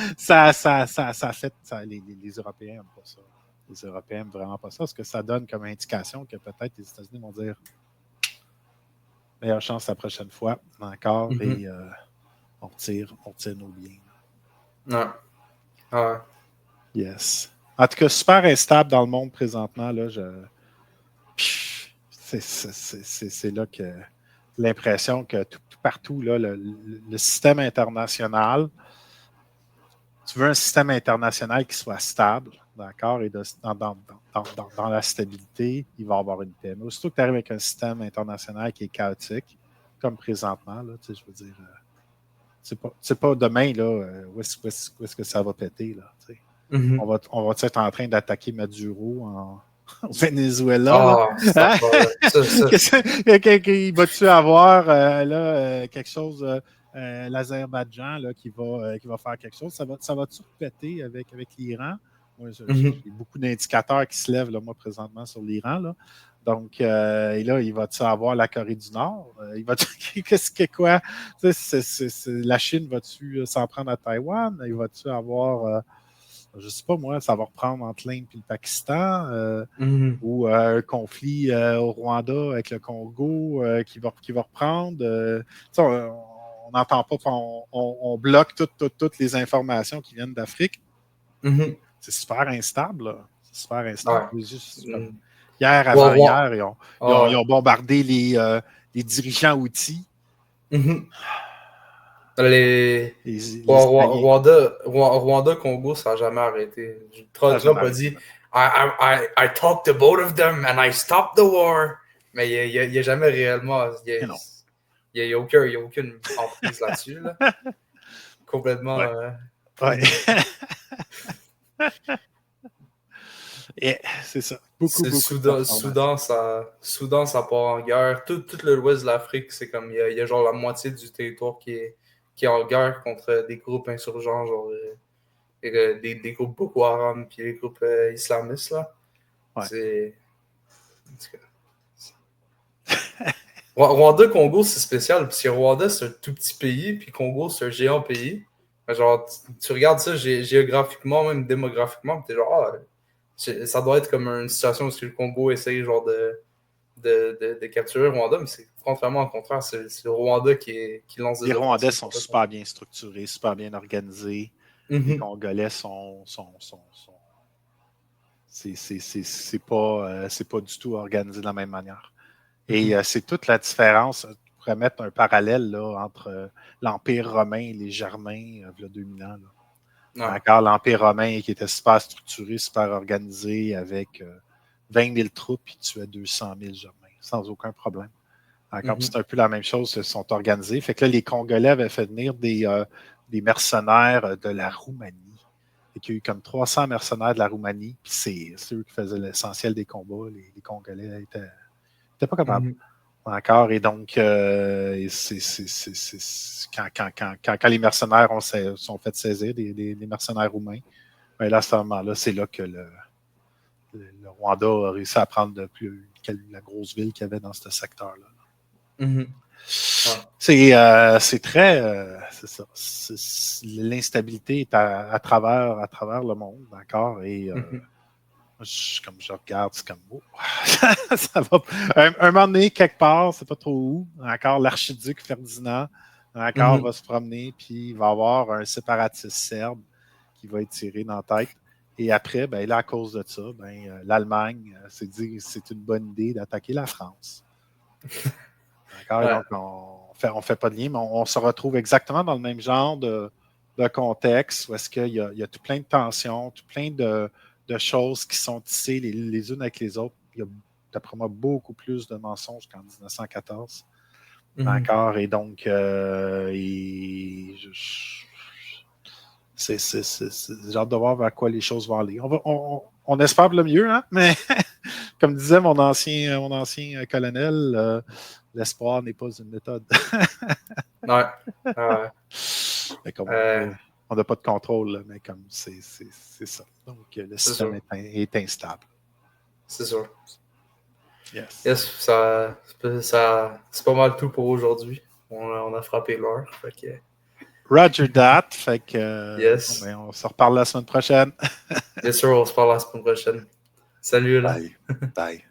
fait. Les Européens n'aiment pas ça. Les Européens n'aiment vraiment pas ça, parce que ça donne comme indication que peut-être les États-Unis vont dire meilleure chance la prochaine fois, encore, et on retire nos biens. Ouais. Ah. Yes. En tout cas, super instable dans le monde présentement. Là, C'est là que l'impression que tout partout, là, le système international, tu veux un système international qui soit stable, d'accord, et dans la stabilité, il va y avoir une paix. Mais aussitôt que tu arrives avec un système international qui est chaotique, comme présentement, là, je veux dire, c'est pas demain là, où est-ce que ça va péter. Là, Mm-hmm. On va être en train d'attaquer Maduro au Venezuela. Ah, cette Hein? affaire-là. Il va-tu avoir quelque chose, l'Azerbaïdjan qui va faire quelque chose? Ça va-tu péter avec l'Iran? Moi, Mm-hmm. j'ai beaucoup d'indicateurs qui se lèvent, là, moi, présentement, sur l'Iran. Là. Donc, et là, il va-tu avoir la Corée du Nord? Qu'est-ce que quoi? La Chine va-tu s'en prendre à Taïwan? Il va-tu avoir, je ne sais pas moi, ça va reprendre entre l'Inde et le Pakistan? Mm-hmm. Ou un conflit au Rwanda avec le Congo qui va reprendre. On n'entend pas, on bloque toutes les informations qui viennent d'Afrique. Mm-hmm. C'est super instable. Là. C'est super instable. Ouais. Juste, hier, avant-hier, ils ont bombardé les dirigeants outils. Mm-hmm. Les Israéliens. Rwanda, Congo, ça n'a jamais arrêté. Trump a dit I talked to both of them and I stopped the war. Mais il n'y a jamais réellement. Il n'y a aucune emprise là-dessus. Là. Complètement. Ouais. C'est ça. Beaucoup Soudan, ça part en guerre. Tout l'ouest de l'Afrique, c'est comme il y a genre la moitié du territoire qui est en guerre contre des groupes insurgents, genre des groupes Boko Haram puis les groupes islamistes. Là. Ouais. C'est. Rwanda, Congo, c'est spécial. Parce que Rwanda, c'est un tout petit pays, puis Congo, c'est un géant pays. Genre, tu regardes ça géographiquement, même démographiquement, puis t'es genre, ça doit être comme une situation où le Congo essaye genre de capturer Rwanda, mais c'est contrairement au contraire, c'est le Rwanda qui lance des Les Rwandais offensives. sont super bien structurés, super bien organisés. Mm-hmm. Les Congolais c'est pas du tout organisé de la même manière. Et c'est toute la différence. On pourrait mettre un parallèle là, entre l'Empire romain et les Germains il y a 2000 ans. Là. Encore l'Empire romain qui était super structuré, super organisé, avec 20 000 troupes, puis tu as 200 000 Germains, sans aucun problème. Encore, c'est un peu la même chose, ils sont organisés. Fait que là, les Congolais avaient fait venir des mercenaires de la Roumanie. Et qu'il y a eu comme 300 mercenaires de la Roumanie, puis c'est eux qui faisaient l'essentiel des combats. Les Congolais n'étaient pas capables. Encore, et donc, quand les mercenaires sont fait saisir, des mercenaires roumains, ben là, à ce moment-là, c'est là que le Rwanda a réussi à prendre la grosse ville qu'il y avait dans ce secteur-là. Mm-hmm. C'est très. C'est ça. L'instabilité est à travers le monde, d'accord? Et comme je regarde, c'est comme ça va. Un moment donné, quelque part, c'est pas trop où. Encore l'archiduc Ferdinand, encore va se promener, puis il va avoir un séparatiste serbe qui va être tiré dans la tête. Et après, ben là, à cause de ça, l'Allemagne s'est dit que c'est une bonne idée d'attaquer la France. D'accord? Ouais. Donc, on fait pas de lien, mais on se retrouve exactement dans le même genre de contexte où est-ce qu'il y a tout plein de tensions, tout plein de choses qui sont tissées les unes avec les autres. Il y a, d'après moi, beaucoup plus de mensonges qu'en 1914. D'accord? Et donc, c'est genre de voir vers quoi les choses vont aller. On espère le mieux, hein? Mais comme disait mon ancien colonel, l'espoir n'est pas une méthode. Ouais. On n'a pas de contrôle, là, mais comme c'est ça. Donc, le système est instable. C'est sûr. Yes. C'est pas mal tout pour aujourd'hui. On a frappé l'heure. Roger that. Fait que, yes. On se reparle la semaine prochaine. Bien sûr, on se parle la semaine prochaine. Salut. Là. Bye.